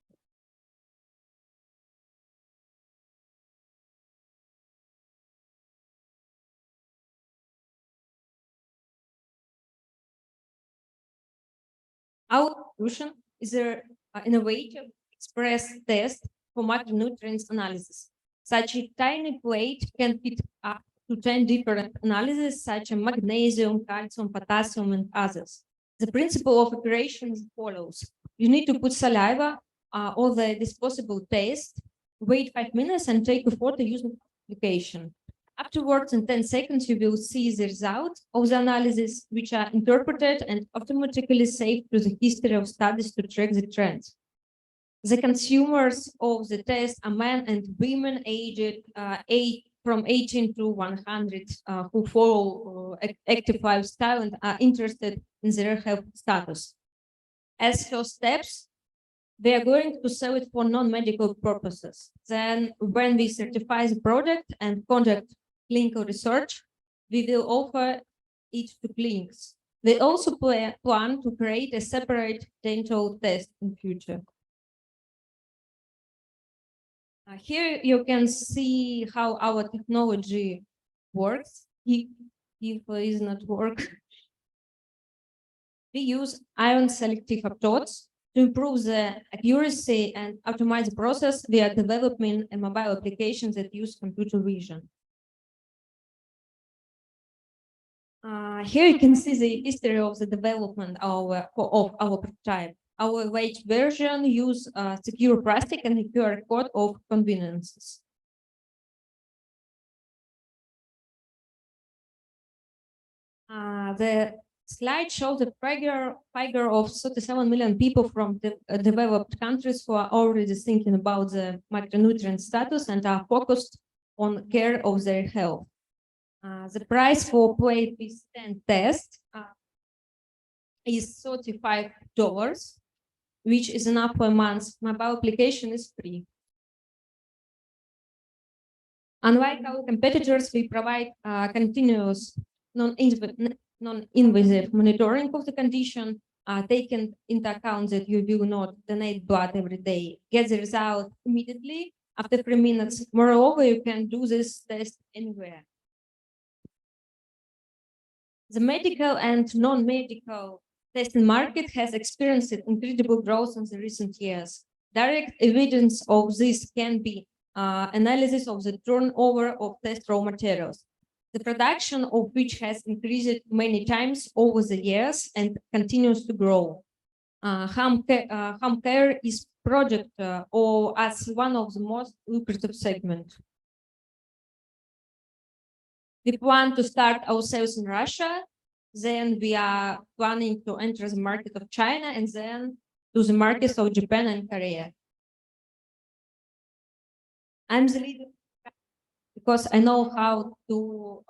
Our solution is an innovative express test for macronutrients analysis. Such a tiny plate can fit up to 10 different analyses, such as magnesium, calcium, potassium, and others. The principle of operation is follows. You need to put saliva or the disposable test, wait 5 minutes, and take a photo using application. Afterwards, in 10 seconds, you will see the results of the analysis, which are interpreted and automatically saved to the history of studies to track the trends. The consumers of the test are men and women aged from 18 to 100 who follow active lifestyle and are interested in their health status. As first steps, they are going to sell it for non-medical purposes. Then, when we certify the product and conduct clinical research, we will offer it to clinics. They also plan to create a separate dental test in future. Here you can see how our technology works. If it is not work, we use ion selective approach to improve the accuracy and optimize the process. We are developing a mobile application that use computer vision. Here you can see the history of the development of our prototype. Our late version use secure plastic and a QR code of conveniences. The slide shows the figure of 37 million people from the developed countries who are already thinking about the macronutrient status and are focused on care of their health. The price for plate with 10 test is $35, which is enough for a month. Mobile application is free. Unlike our competitors, we provide continuous non-invasive monitoring of the condition, taking into account that you will not donate blood every day, get the result immediately after 3 minutes. Moreover, you can do this test anywhere. The medical and non-medical testing market has experienced incredible growth in the recent years. Direct evidence of this can be analysis of the turnover of test raw materials, the production of which has increased many times over the years and continues to grow. Home care is project or as one of the most lucrative segments. We plan to start our sales in Russia, then we are planning to enter the market of China and then to the markets of Japan and Korea. I'm the leader because I know how to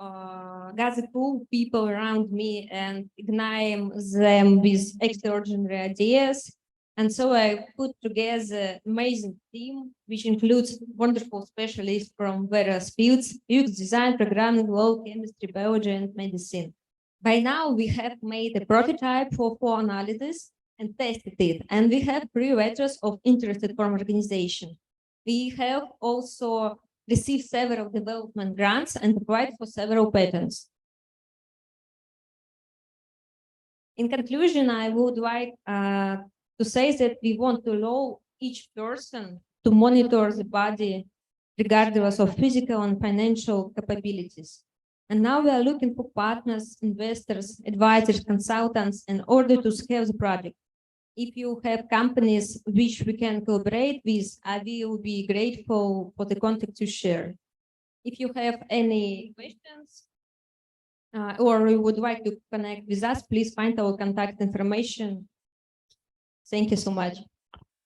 gather cool people around me and ignite them with extraordinary ideas. And so I put together an amazing team, which includes wonderful specialists from various fields: UX design, programming, law, chemistry, biology, and medicine. By now, we have made a prototype for analysis and tested it, and we have 3 letters of interest from organization. We have also received several development grants and applied for several patents. In conclusion, I would like to say that we want to allow each person to monitor the body regardless of physical and financial capabilities. And now we are looking for partners, investors, advisors, consultants in order to scale the project. If you have companies which we can collaborate with, I will be grateful for the contact you share. If you have any questions or you would like to connect with us, please find our contact information. Thank you so much.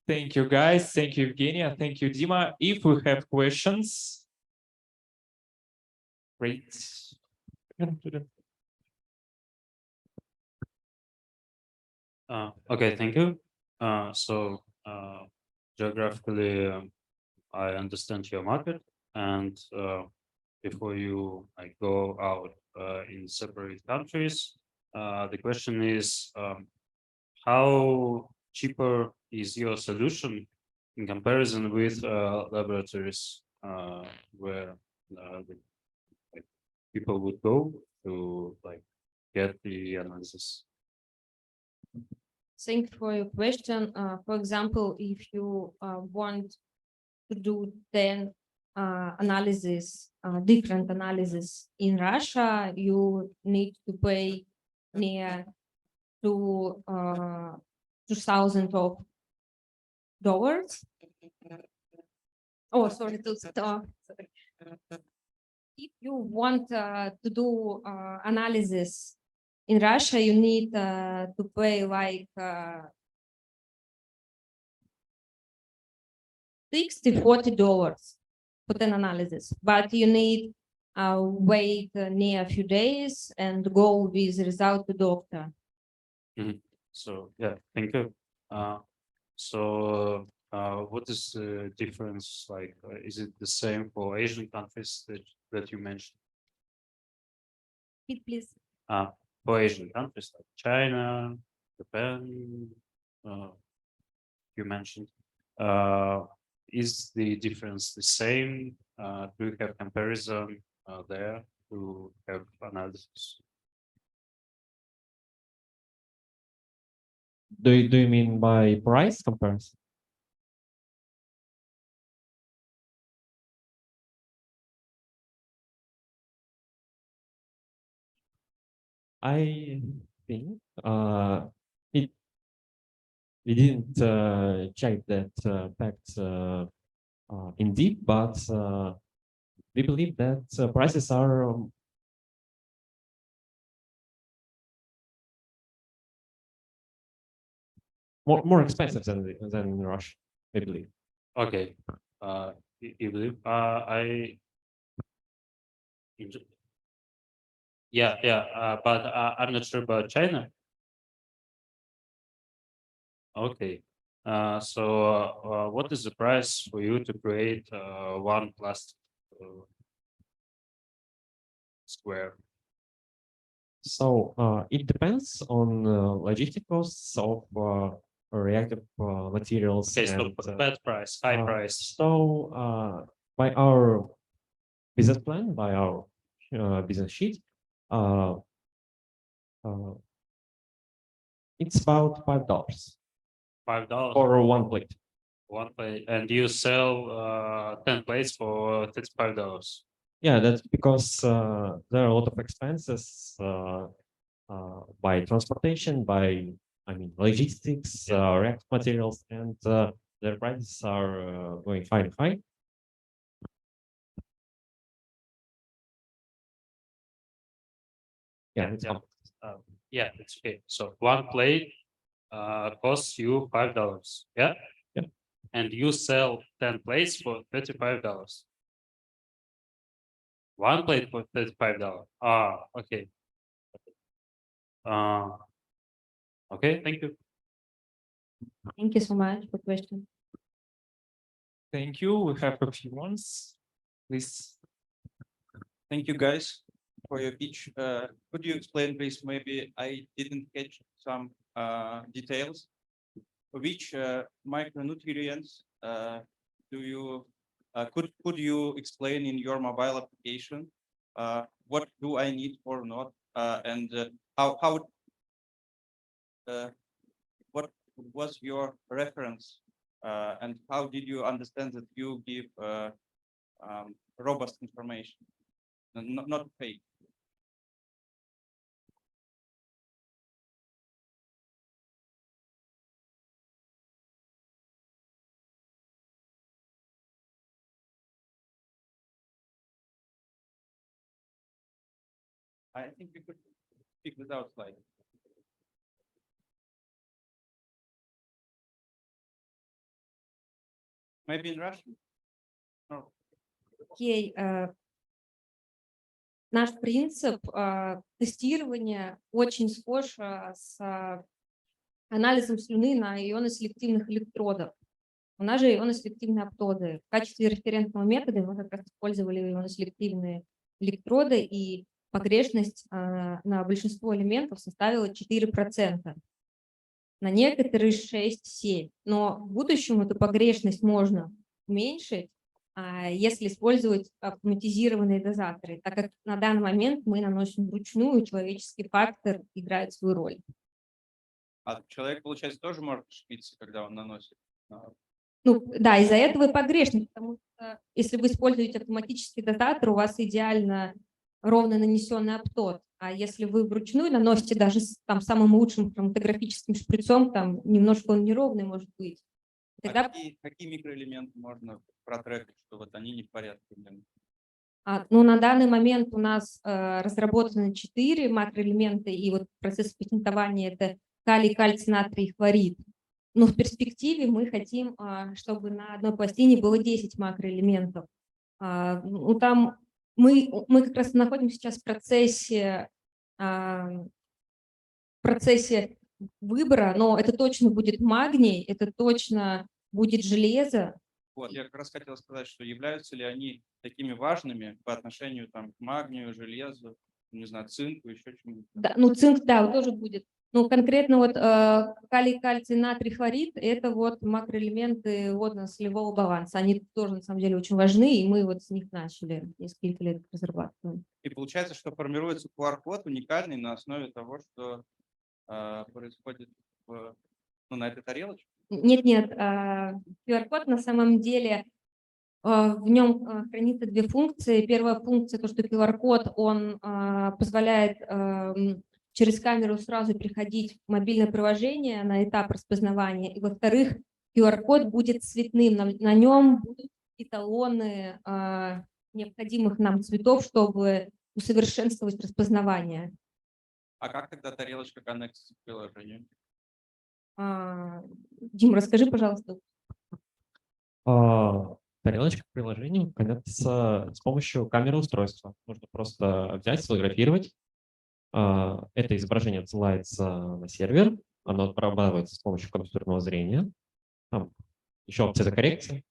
Thank you, guys. Thank you, Evgenia. Thank you, Dima. If we have questions, great. Okay, thank you. Geographically, I understand your market, and before you go out in separate countries, the question is how cheaper is your solution in comparison with laboratories where people would go to get the analysis? Thank you for your question. For example, if you want to do 10 analysis, different analysis in Russia, you need to pay near to $2,000. Oh, sorry, if you want to do analysis in Russia, you need to pay like $60-40 for 10 analysis, but you need wait near a few days and go with result to doctor. So yeah, thank you. What is the difference? Is it the same for Asian countries that you mentioned? Please. For Asian countries like China, Japan, you mentioned, is the difference the same? Do you have comparison there to have analysis? Do you mean by price comparison? I think we didn't check that fact in deep, but we believe that prices are more expensive than in Russia, I believe. Okay. You believe? But I'm not sure about China. Okay. What is the price for you to create one plastic square? So it depends on logistic costs of reactive materials. Okay, so and, bad price, high price. So by our business plan, by our business sheet, it's about $5 $5 for one plate. one plate, and you sell 10 plates for $35. Yeah, that's because there are a lot of expenses by transportation, by logistics, reactive materials, and their prices are going high. Yeah, It's okay. So one plate costs you $5. Yeah. Yeah. And you sell 10 plates for $35. One plate for $35. Okay. Okay, thank you. Thank you so much for question. Thank you. We have a few ones. Please. Thank you, guys, for your pitch. Could you explain, please? Maybe I didn't catch some details. Which micronutrients do you could you explain in your mobile application? What do I need or not? And how what was your reference and how did you understand that you give robust information, not fake? I think we could speak without slide. Maybe in Russian? No. Окей. Наш принцип тестирования очень схож с анализом слюны на ионоселективных электродов. У нас же ионоселективные аптоды. В качестве референтного метода мы как раз использовали ионоселективные электроды, и погрешность на большинство элементов составила 4%. На некоторые 6-7%. Но в будущем эту погрешность можно уменьшить, если использовать автоматизированные дозаторы, так как на данный момент мы наносим вручную, человеческий фактор играет свою роль. А человек, получается, тоже может ошибиться, когда он наносит? Ну, да, из-за этого и погрешность, потому что если вы используете автоматический дозатор, у вас идеально ровно нанесенный аптод, а если вы вручную наносите даже с там, самым лучшим хроматографическим шприцом, там немножко он неровный может быть. Тогда... Какие микроэлементы можно протрекать, что вот они не в порядке? Ну, на данный момент у нас разработаны 4 макроэлемента, и вот процесс патентования – это калий, кальций, натрий, хлорид. Но в перспективе мы хотим, чтобы на одной пластине было 10 макроэлементов. Ну, там мы как раз находимся сейчас в процессе выбора, но это точно будет магний, это точно будет железо. Вот, я как раз хотел сказать, что являются ли они такими важными по отношению там, к магнию, железу, не знаю, цинку, еще чему-то. Да, ну, цинк, да, тоже будет. Ну, конкретно вот калий, кальций, натрий, хлорид – это вот макроэлементы водно-солевого баланса. Они тоже, на самом деле, очень важны, и мы вот с них начали несколько лет разрабатывать. И получается, что формируется QR-код уникальный на основе того, что происходит на этой тарелочке? Нет, QR-код на самом деле, в нем хранится 2 функции. Первая функция – то, что QR-код, он позволяет через камеру сразу переходить в мобильное приложение на этап распознавания. И, во-вторых, QR-код будет цветным. На нем будут эталоны необходимых нам цветов, чтобы усовершенствовать распознавание. А как тогда тарелочка коннектится к приложению? Дим, расскажи, пожалуйста. Тарелочка к приложению коннектится с помощью камеры устройства. Нужно просто взять, сфотографировать. Это изображение отсылается на сервер, оно обрабатывается с помощью компьютерного зрения. Там еще опция коррекции.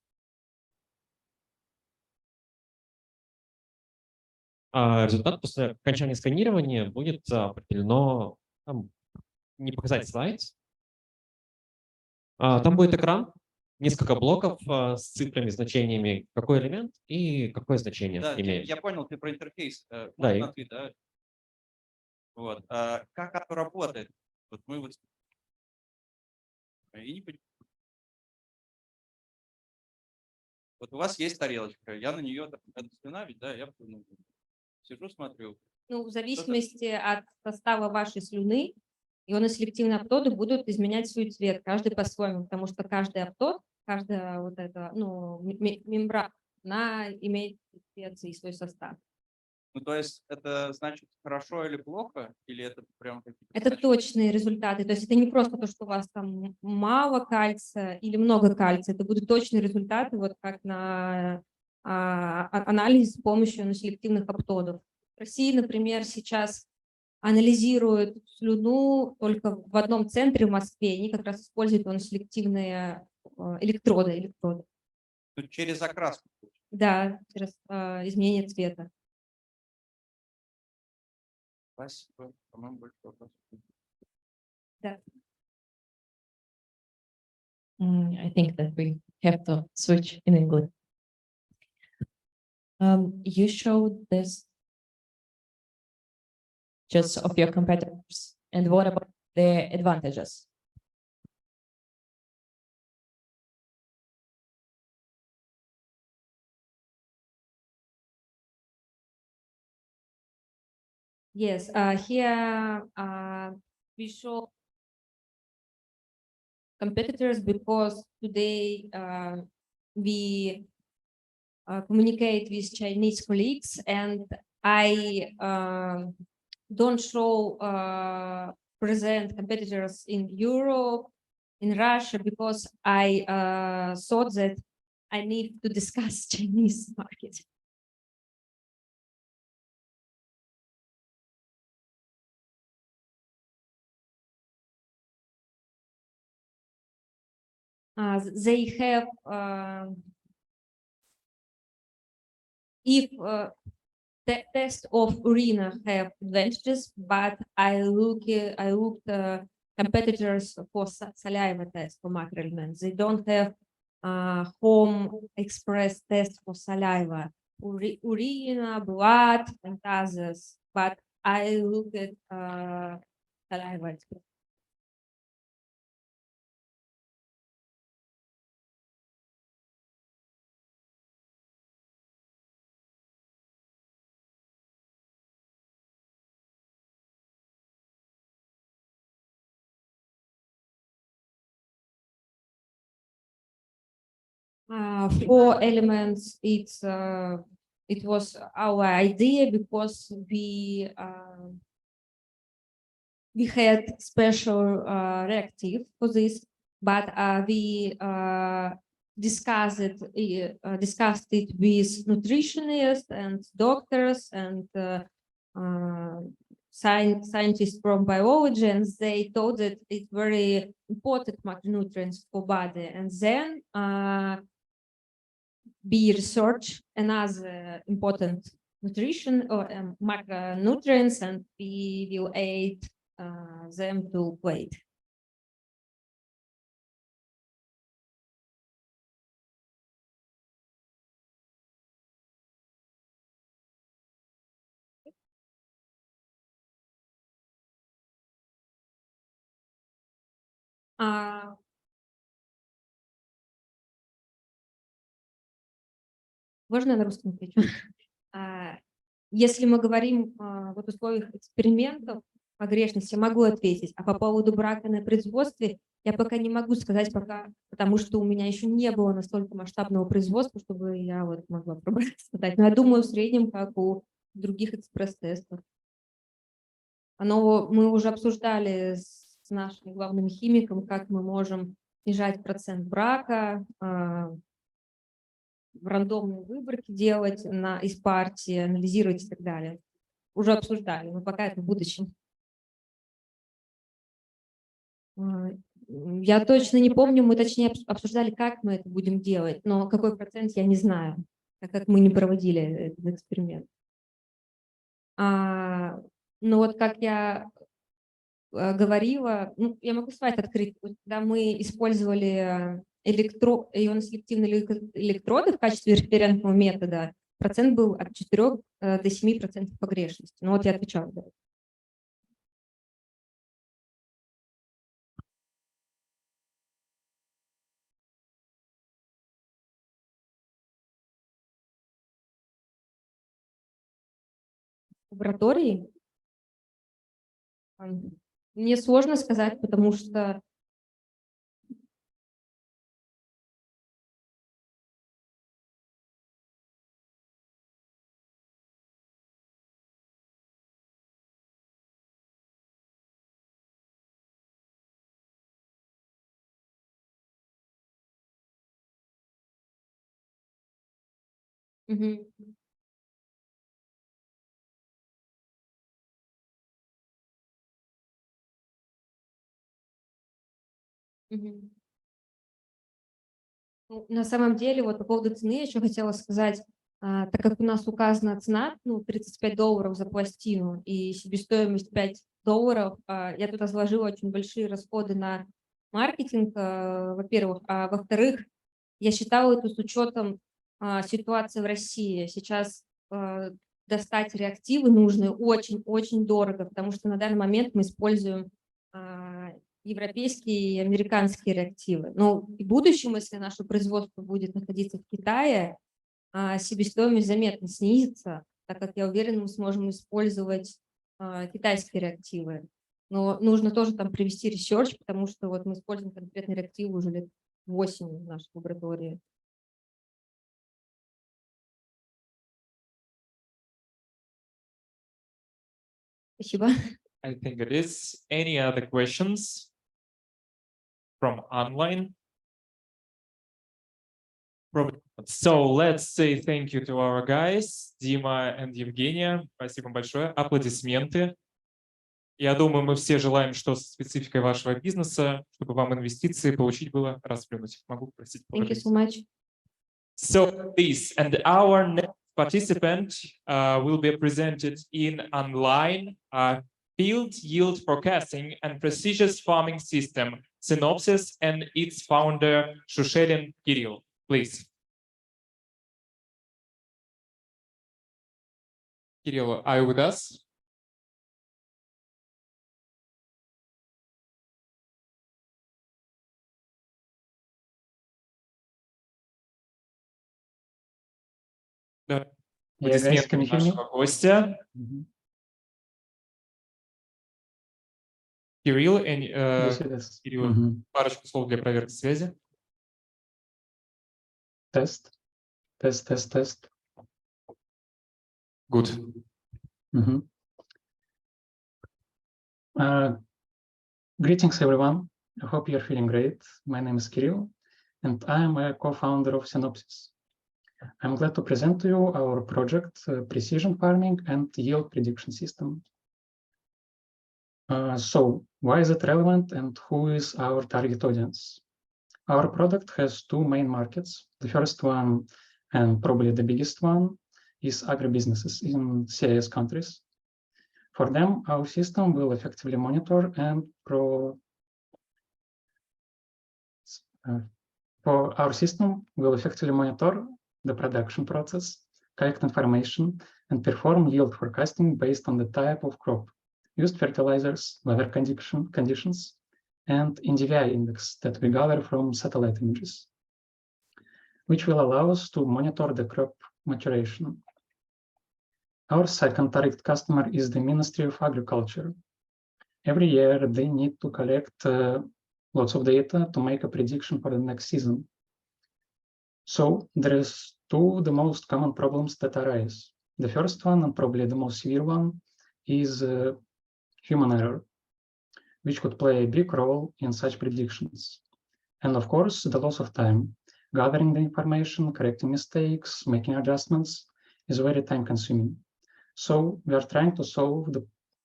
А результат после окончания сканирования будет определено, там, не показать слайд. Там будет экран, несколько блоков с цифрами, значениями, какой элемент и какое значение имеет. Я понял, ты про интерфейс. Да. Вот. Как это работает? Вот мы вот... Вот у вас есть тарелочка, я на нее, это слюна ведь, да, я сижу, смотрю. Ну, в зависимости от состава вашей слюны, ионоселективные аптоды будут изменять свой цвет, каждый по-своему, потому что каждый аптод, каждая вот эта, мембрана, она имеет цвет и свой состав. Ну, то есть это значит хорошо или плохо, или это прям какие-то... Это точные результаты, то есть это не просто то, что у вас там мало кальция или много кальция, это будут точные результаты, вот как на анализе с помощью ионоселективных аптодов. В России, например, сейчас анализируют слюну только в одном центре в Москве, они как раз используют ионоселективные электроды. Через окраску? Да, через изменение цвета. Спасибо. По-моему, больше вопросов. Да. I think that we have to switch in English. You showed this just of your competitors. And what about the advantages. Yes, here we show competitors because today we communicate with Chinese colleagues, and I don't show present competitors in Europe, in Russia, because I thought that I need to discuss Chinese market. They have, if the test of urine have advantages, but I looked competitors for saliva test for macroelements. They don't have home express test for saliva, urine, blood, and others. But I looked at saliva express. Four elements, it was our idea because we had special reactive for this, but we discussed it with nutritionists and doctors and scientists from biology, and they thought that it's very important macronutrients for body. And then we research another important nutrition or macronutrients, and we will add them to plate. Можно я на русском отвечу? Если мы говорим в условиях экспериментов погрешности, я могу ответить. А по поводу брака на производстве я пока не могу сказать, потому что у меня еще не было настолько масштабного производства, чтобы я вот могла сказать. Но я думаю, в среднем, как у других экспресс-тестов. Мы уже обсуждали с нашими главными химиками, как мы можем снижать процент брака, в рандомной выборке делать из партии, анализировать и так далее. Уже обсуждали, но пока это в будущем. Я точно не помню, мы точнее обсуждали, как мы это будем делать, но какой процент я не знаю, так как мы не проводили этот эксперимент. Но вот как я говорила, я могу слайд открыть, когда мы использовали ионоселективные электроды в качестве референтного метода, процент был от 4 до 7% погрешности. Ну вот я отвечала. Да. Лаборатории? Мне сложно сказать, потому что на самом деле, вот по поводу цены я еще хотела сказать, так как у нас указана цена, $35 за пластину и себестоимость $5, я туда заложила очень большие расходы на маркетинг, во-первых, а во-вторых, я считала это с учетом ситуации в России. Сейчас достать реактивы нужны очень-очень дорого, потому что на данный момент мы используем европейские и американские реактивы. Но в будущем, если наше производство будет находиться в Китае, себестоимость заметно снизится, так как я уверена, мы сможем использовать китайские реактивы. Но нужно тоже там провести ресерч, потому что вот мы используем конкретные реактивы уже лет 8 в нашей лаборатории. Спасибо. I think it is. Any other questions from online? So let's say thank you to our guys, Дима and Евгения. Спасибо большое. Аплодисменты. Я думаю, мы все желаем, что со спецификой вашего бизнеса, чтобы вам инвестиции получить было расплюнуть. Могу просить. Thank you so much. So this and our next participant will be presented in online field yield forecasting and precision farming system, Synopsis, and its founder, Shushelin Kirill. Please. Kirill, are you with us? Да. Yeah, guys, can you hear me? Нашего гостя. Кирилл, Кирилл, парочку слов для проверки связи. Тест. Тест. Good. Greetings, everyone. I hope you're feeling great. My name is Kirill, and I am a co-founder of Synopsis. I'm glad to present to you our project, Precision Farming and Yield Prediction System. So, why is it relevant and who is our target audience? Our product has two main markets. The first one, and probably the biggest one, is agribusinesses in CIS countries. For them, our system will effectively monitor and the production process, collect information, and perform yield forecasting based on the type of crop, used fertilizers, weather conditions, and NDVI index that we gather from satellite images, which will allow us to monitor the crop maturation. Our second target customer is the Ministry of Agriculture. Every year, they need to collect lots of data to make a prediction for the next season. So there is the most common problems that arise. The first one, and probably the most severe one, is human error, which could play a big role in such predictions. And of course, the loss of time. Gathering the information, correcting mistakes, making adjustments is very time-consuming. So we are trying to solve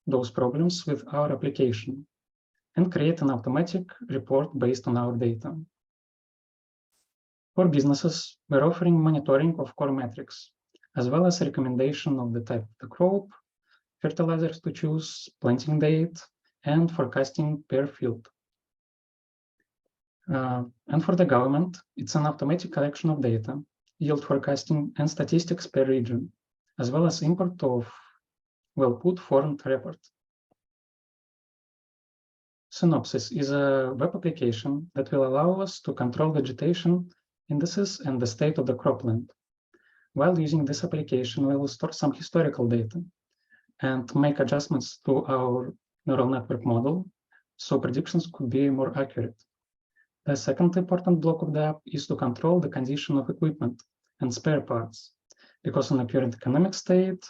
those problems with our application and create an automatic report based on our data. For businesses, we're offering monitoring of core metrics, as well as recommendation of the type of the crop, fertilizers to choose, planting date, and forecasting per field. And for the government, it's an automatic collection of data, yield forecasting, and statistics per region, as well as import of well-put formed report. Synopsis is a web application that will allow us to control vegetation indices and the state of the cropland. While using this application, we will store some historical data and make adjustments to our neural network model so predictions could be more accurate. The second important block of the app is to control the condition of equipment and spare parts, because in the current economic state,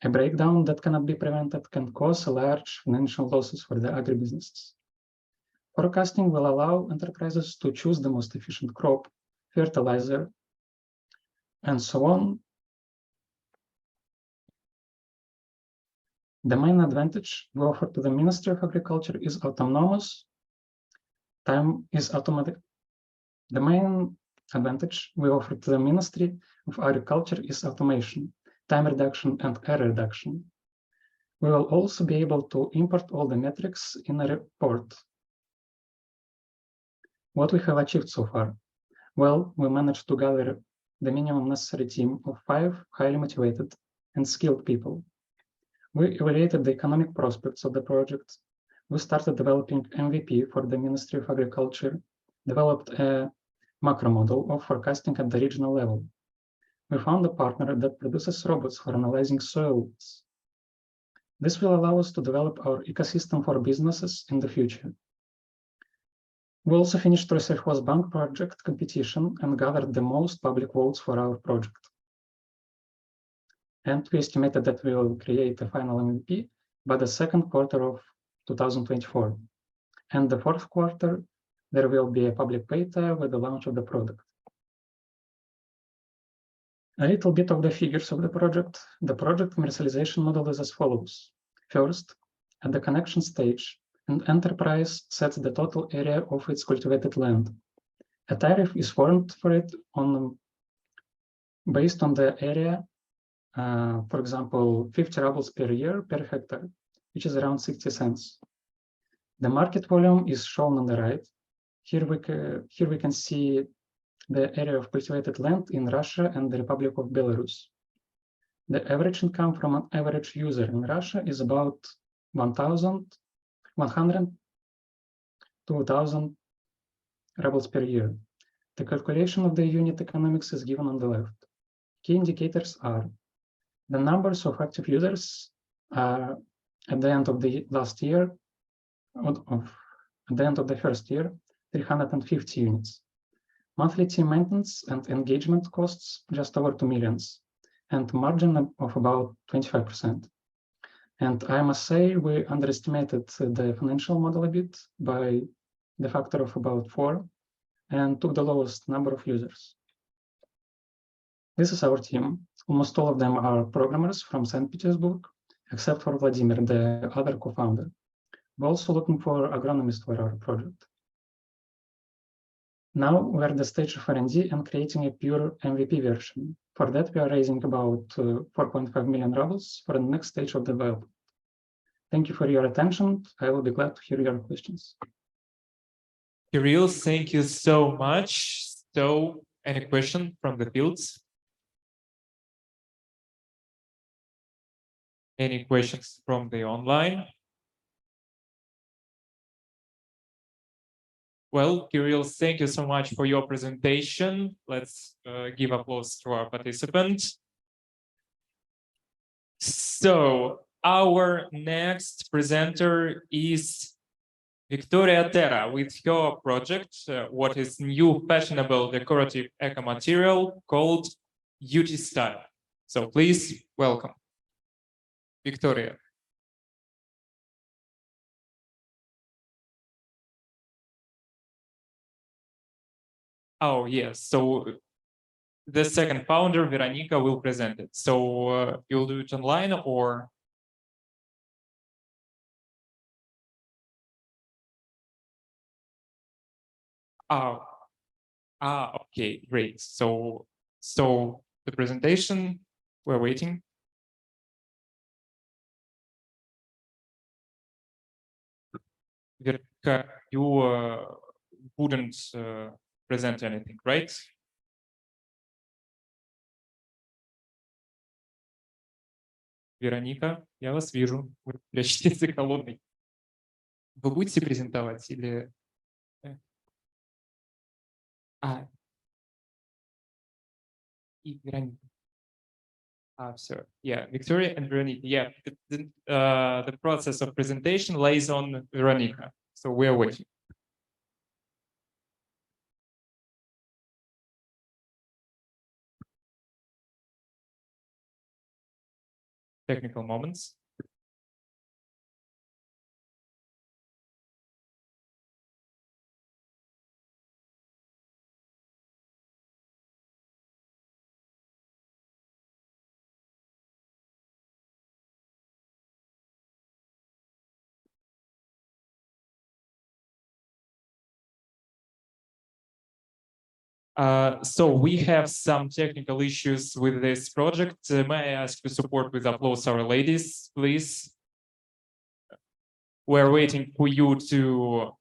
a breakdown that cannot be prevented can cause large financial losses for the agribusinesses. Forecasting will allow enterprises to choose the most efficient crop, fertilizer, and so on. The main advantage we offer to the Ministry of Agriculture is autonomous. Time is automatic. The main advantage we offer to the Ministry of Agriculture is automation, time reduction, and error reduction. We will also be able to import all the metrics in a report. What we have achieved so far? Well, we managed to gather the minimum necessary team of 5 highly motivated and skilled people. We evaluated the economic prospects of the project. we started developing MVP for the Ministry of Agriculture, developed a macro model of forecasting at the regional level. We found a partner that produces robots for analyzing soils. This will allow us to develop our ecosystem for businesses in the future. We also finished Bank project competition and gathered the most public votes for our project. And we estimated that we will create a final MVP by the second quarter of 2024. And the fourth quarter, there will be a public beta with the launch of the product. A little bit of the figures of the project. The project commercialization model is as follows. First, at the connection stage, an enterprise sets the total area of its cultivated land. A tariff is formed for it based on the area, for example, 50 rubles per year per hectare, which is around 60 cents. The market volume is shown on the right. Here we can see the area of cultivated land in Russia and the Republic of Belarus. The average income from an average user in Russia is about 1,100 to 2,000 rubles per year. The calculation of the unit economics is given on the left. Key indicators are the numbers of active users at the end of the last year, at the end of the first year, 350 units. Monthly team maintenance and engagement costs just over 2 million, and margin of about 25%. And I must say we underestimated the financial model a bit by the factor of about 4 and took the lowest number of users. This is our team. Almost all of them are programmers from St. Petersburg, except for Vladimir, the other co-founder. We're also looking for agronomists for our project. Now we're at the stage of R&D and creating a pure MVP version. For that, we are raising about 4.5 million rubles for the next stage of development. Thank you for your attention. I will be glad to hear your questions. Kirill, thank you so much. So, any question from the fields? Any questions from the online? Well, Kirill, thank you so much for your presentation. Let's give applause to our participants. So, our next presenter is Victoria Terra with her project, what is new fashionable decorative eco material called UtiStyle. So please welcome Victoria. Oh, yes. So the second founder, Veronica, will present it. So you'll do it online or? Oh, okay, great. So the presentation, we're waiting. Verka, you wouldn't present anything, right? Вероника, я вас вижу. Вы прячетесь за колонной. Вы будете презентовать или... И Вероника. Все. Yeah, Victoria and Veronica. Yeah, the process of presentation lays on Veronica. So we are waiting. Technical moments. So we have some technical issues with this project. May I ask for support with applause, our ladies, please? We're waiting for you to,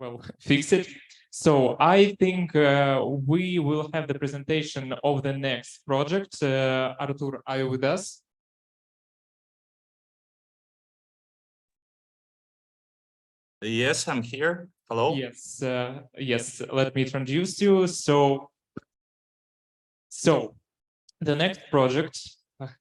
well, fix it. So I think we will have the presentation of the next project. Artur, are you with us? Yes, I'm here. Hello. Yes, yes. Let me introduce you. So the next project,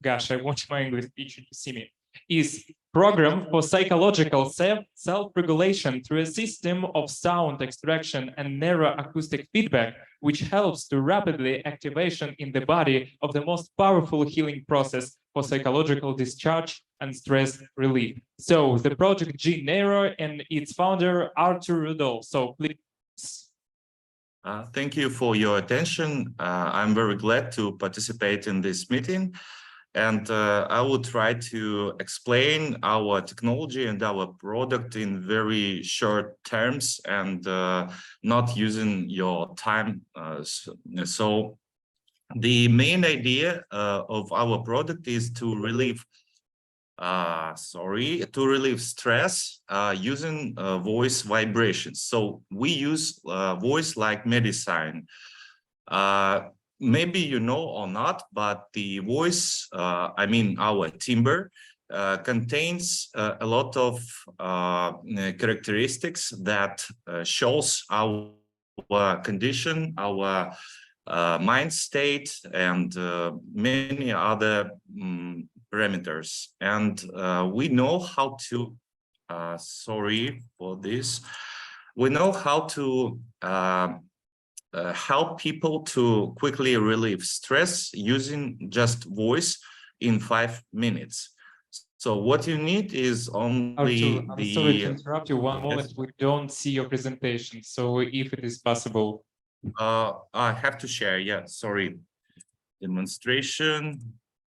gosh, I want my English teacher to see me, is program for psychological self-regulation through a system of sound extraction and narrow acoustic feedback, which helps to rapidly activation in the body of the most powerful healing process for psychological discharge and stress relief. So the project G-neuro and its founder, Arthur Rudolph. So please. Thank you for your attention. I'm very glad to participate in this meeting. And I will try to explain our technology and our product in very short terms and not using your time. So the main idea of our product is to relieve stress using voice vibrations. So we use voice like medicine. Maybe you know or not, but the voice, I mean our timbre, contains a lot of characteristics that shows our condition, our mind state, and many other parameters. And we know how to, sorry for this, we know how to help people to quickly relieve stress using just voice in 5 minutes. So what you need is only Arthur, I'm sorry to interrupt you. One moment, we don't see your presentation. So if it is possible. I have to share, yeah, sorry. Demonstration.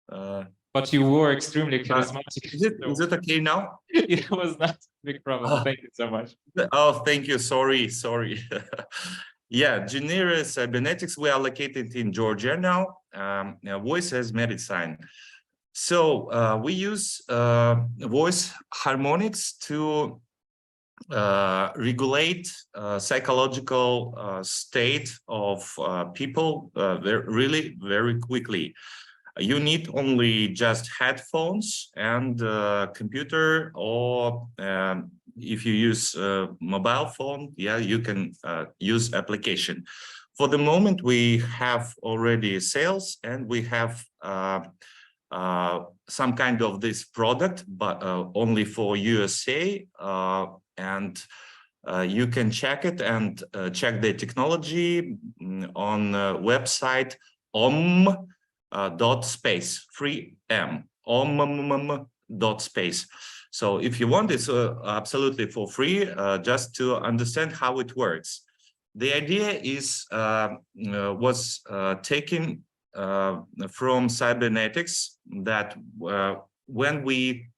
But you were extremely charismatic. Is it okay now? It was not a big problem. Thank you so much. Oh, thank you. Sorry. Yeah, G-neuro cybernetics. We are located in Georgia now. Voice as medicine. So we use voice harmonics to regulate psychological state of people really very quickly. You need only just headphones and computer, or if you use a mobile phone, yeah, you can use application. For the moment, we have already sales and we have some kind of this product, but only for USA. And you can check it and check the technology on website om.space, free M, om.space. So if you want, it's absolutely for free, just to understand how it works. The idea is was taken from cybernetics, that when we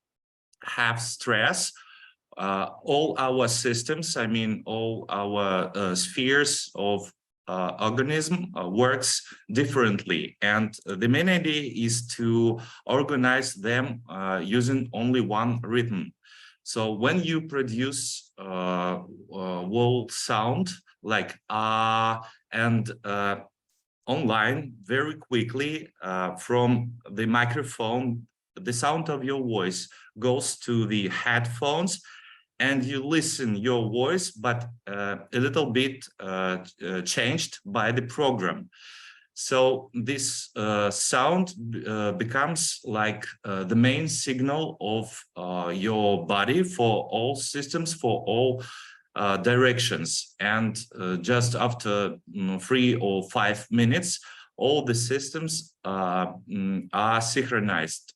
have stress, all our systems, I mean, all our spheres of organism works differently, and the main idea is to organize them using only one rhythm. So when you produce whole sound like and online very quickly from the microphone, the sound of your voice goes to the headphones, and you listen your voice, but a little bit changed by the program. So this sound becomes like the main signal of your body for all systems, for all directions. And just after 3 or 5 minutes, all the systems are synchronized.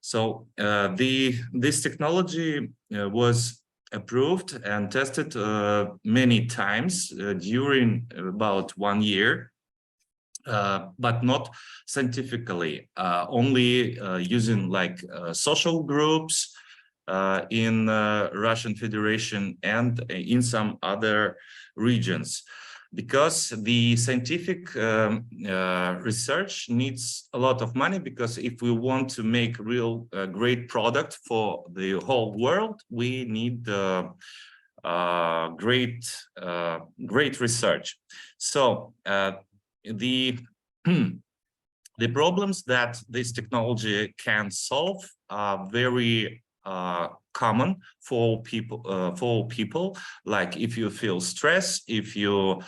So this technology was approved and tested many times during about 1 year, but not scientifically, only using like social groups in Russian Federation and in some other regions. Because the scientific research needs a lot of money, because if we want to make real great product for the whole world, we need great research. So the problems that this technology can solve are very common for people. Like if you feel stress, if you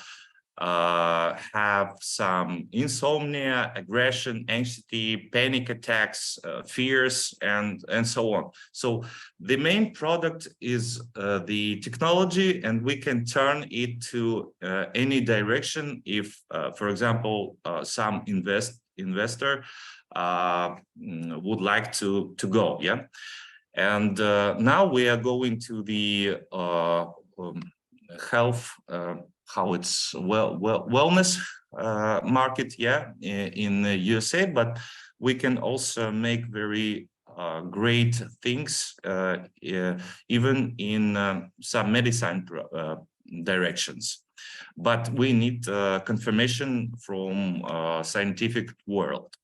have some insomnia, aggression, anxiety, panic attacks, fears, and so on. So the main product is the technology, and we can turn it to any direction if, for example, some investor would like to go. Yeah. And now we are going to the health, how it's wellness market, yeah, in the USA, but we can also make very great things even in some medicine directions. But we need confirmation from scientific world.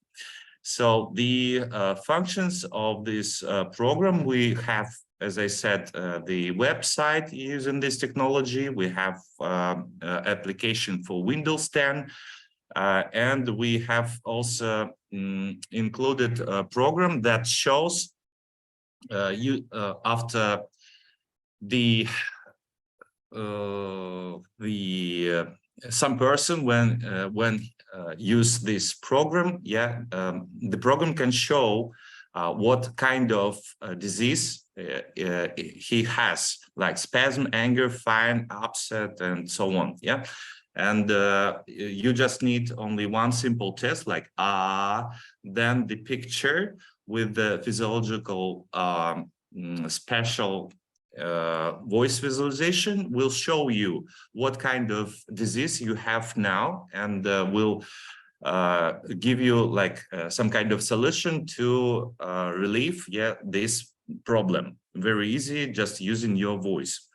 So the functions of this program, we have, as I said, the website using this technology. We have application for Windows 10, and we have also included a program that shows you after the some person when use this program, yeah, the program can show what kind of disease he has, like spasm, anger, fine, upset, and so on. Yeah, and you just need only one simple test, like then the picture with the physiological special voice visualization will show you what kind of disease you have now, and will give you like some kind of solution to relieve, yeah, this problem. Very easy, just using your voice.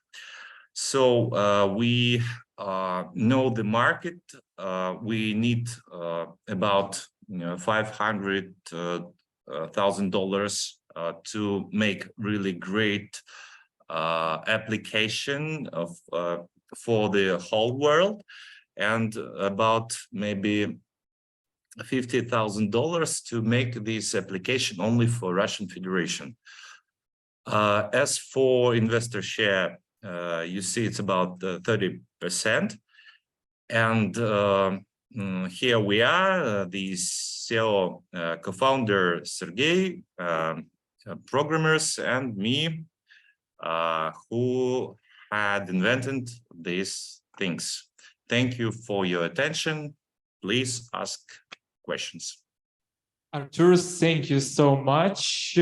So we know the market. We need about $500,000 to make really great application of for the whole world, and about maybe $50,000 to make this application only for Russian Federation. As for investor share, you see it's about 30%. And here we are, the CEO co-founder Sergey, programmers, and me, who had invented these things. Thank you for your attention. Please ask questions. Artur, thank you so much.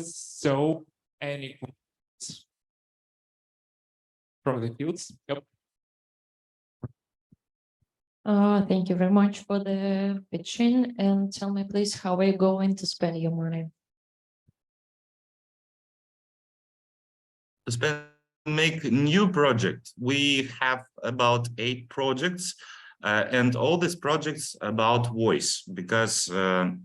So, any questions from the fields? Yep. Thank you very much for the pitching, and tell me please, how are you going to spend your money? Make new project. We have about 8 projects, and all these projects about voice, because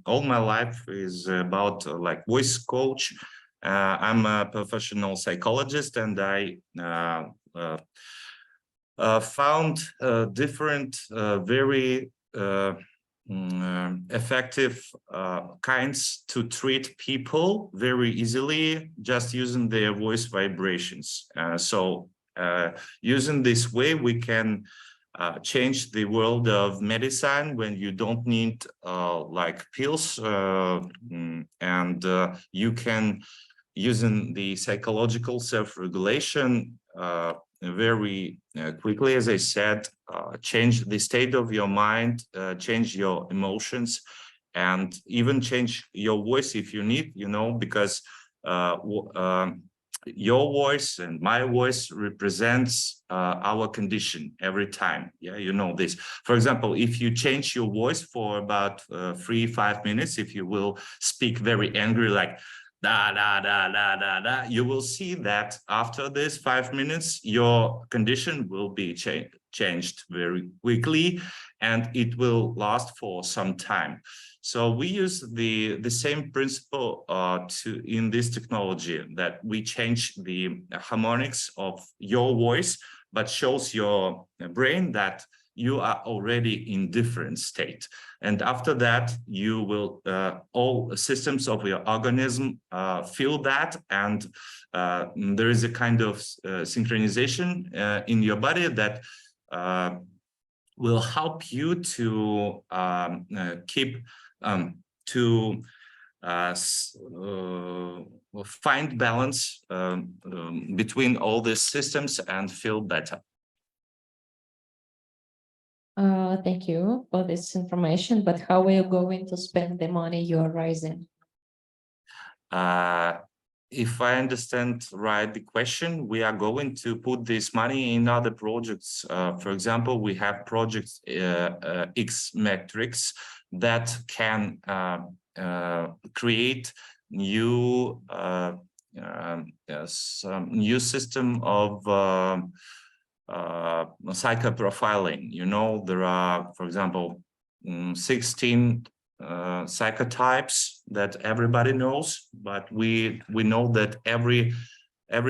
all my life is about like voice coach. I'm a professional psychologist, and I found different very effective kinds to treat people very easily, just using their voice vibrations. So using this way, we can change the world of medicine when you don't need like pills, and you can, using the psychological self-regulation, very quickly, as I said, change the state of your mind, change your emotions, and even change your voice if you need, you know, because your voice and my voice represents our condition every time. Yeah, you know this. For example, if you change your voice for about 3-5 minutes, if you will speak very angry, like da da da da da da, you will see that after this 5 minutes your condition will be changed very quickly, and it will last for some time. So we use the same principle in this technology, that we change the harmonics of your voice, but shows your brain that you are already in different state. And after that, you will, all systems of your organism feel that, and there is a kind of synchronization in your body that will help you to keep, to find balance between all these systems and feel better. Thank you for this information, but how are you going to spend the money you are raising? If I understand right the question, we are going to put this money in other projects. For example, we have projects X metrics that can create new new system of psychoprofiling. You know, there are, for example, 16 psychotypes that everybody knows, but we know that every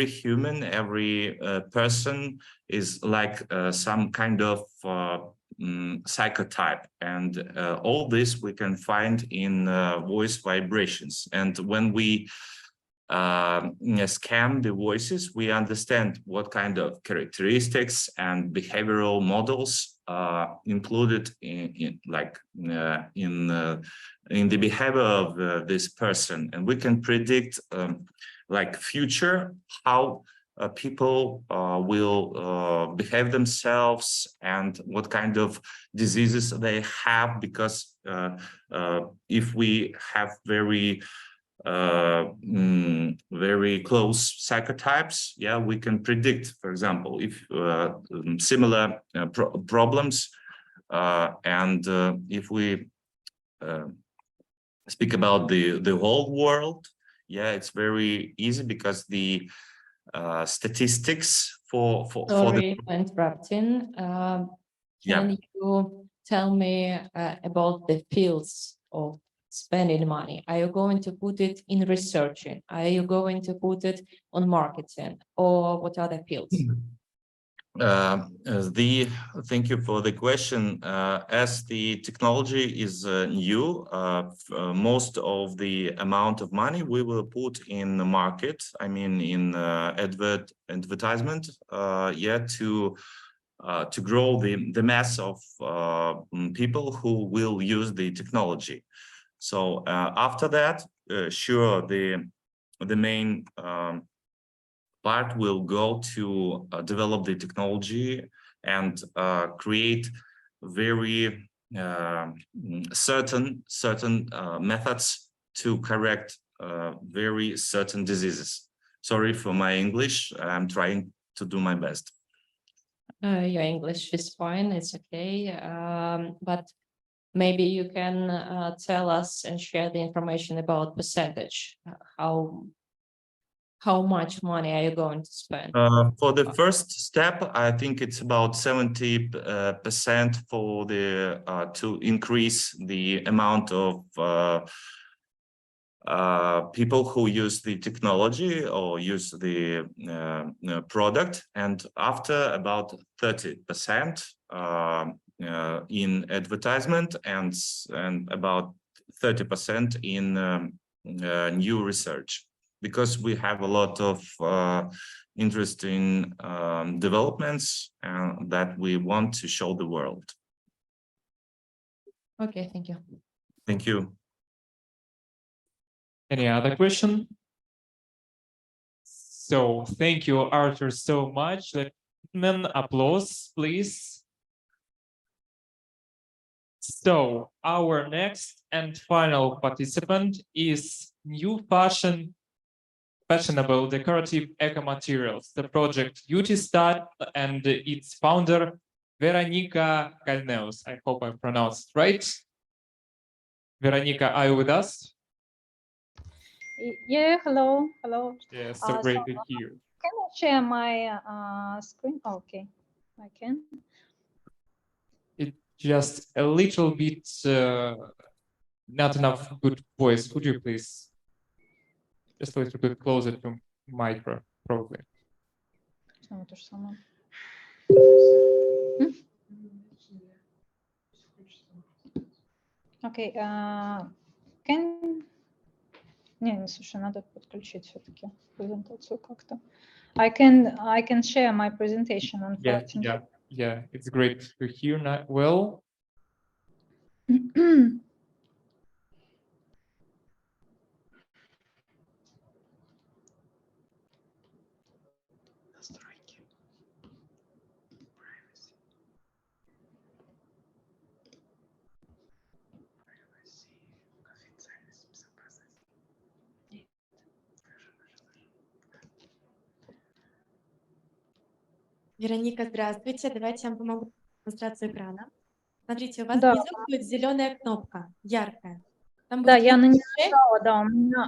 human, every person is like some kind of psychotype, and all this we can find in voice vibrations. And when we scan the voices, we understand what kind of characteristics and behavioral models included in the behavior of this person, and we can predict like future how people will behave themselves and what kind of diseases they have, because if we have very close psychotypes, yeah, we can predict, for example, if similar problems, and if we speak about the whole world, yeah, it's very easy because the statistics for Sorry for interrupting. Can you tell me about the fields of spending money? Are you going to put it in researching? Are you going to put it on marketing, or what other fields? Thank you for the question. As the technology is new, most of the amount of money we will put in the market, I mean in advertisement, yeah, to grow the mass of people who will use the technology. So after that, sure, the main part will go to develop the technology and create very certain methods to correct very certain diseases. Sorry for my English. I'm trying to do my best. Your English is fine. It's okay. But maybe you can tell us and share the information about percentage. How much money are you going to spend? For the first step, I think it's about 70% for the to increase the amount of people who use the technology or use the product, and after about 30% in advertisement, and about 30% in new research, because we have a lot of interesting developments that we want to show the world. Okay, thank you. Thank you. Any other question? So thank you, Arthur, so much. Then applause, please. So our next and final participant is new fashionable decorative eco materials, the project UtiStyle, and its founder Veronika Kalneus. I hope I pronounced it right. Veronika, are you with us? Yeah, hello. Yeah, so great to hear. Can I share my screen? Okay, I can. It's just a little bit not enough good voice. Could you please just a little bit closer to micro, probably? Окей. Can... Не, слушай, надо подключить все-таки презентацию как-то. I can share my presentation, unfortunately. Yeah. It's great to hear now. Well, Вероника, здравствуйте. Давайте я вам помогу демонстрацию экрана. Смотрите, у вас Да. внизу будет зеленая кнопка, яркая. Там Да, будет я на нее видно нажала, да.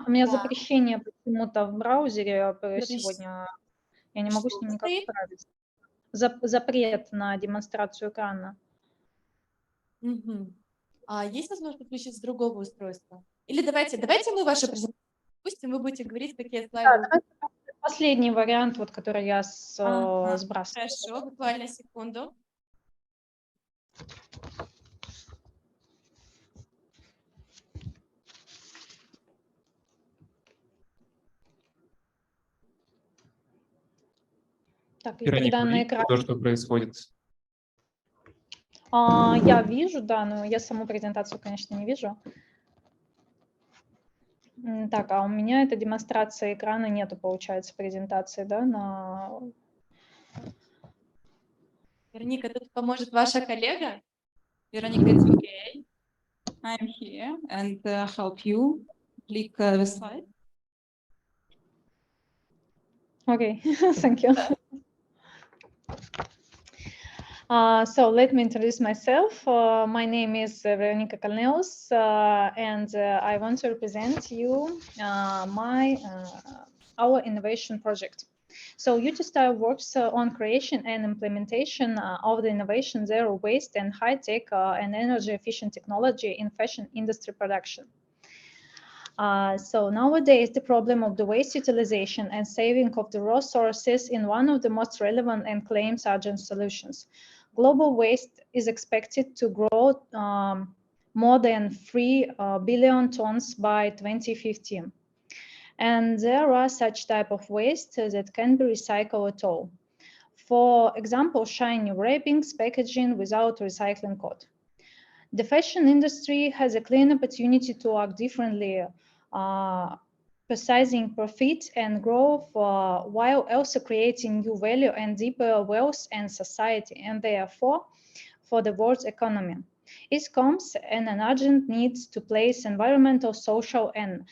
У меня Да. запрещение почему-то в браузере Подожди. сегодня. Я не могу с Что ним никак стоит? справиться. Запрет на демонстрацию экрана. Мгм. А есть возможность подключить с другого устройства? Или давайте мы вашу презентацию пустим, вы будете говорить, какие Да, слайды. давайте последний вариант, вот, который я Ага, сбрасываю. хорошо, буквально секунду. Так, и Вероника, тогда вы на видите экране то, что происходит? я вижу, да, но я саму презентацию, конечно, не вижу. Так, а у меня эта демонстрация экрана нету, получается, презентации, да, на... Вероника, тут поможет ваша коллега. Вероника, it's okay. I'm here and help you. Click the slide. Okay, thank you. So let me introduce myself. My name is Veronica Kalneus, and I want to represent you our innovation project. So UtiStyle works on creation and implementation of the innovation zero waste and high-tech and energy-efficient technology in fashion industry production. So nowadays, the problem of the waste utilization and saving of the raw sources is one of the most relevant and claims urgent solutions. Global waste is expected to grow more than 3 billion tons by 2050. And there are such type of waste that can be recycled at all. For example, shiny wrappings, packaging without recycling code. The fashion industry has a clear opportunity to act differently, emphasizing profit and growth while also creating new value and deeper wealth and society, and therefore for the world's economy. It comes an urgent need to place environmental, social, and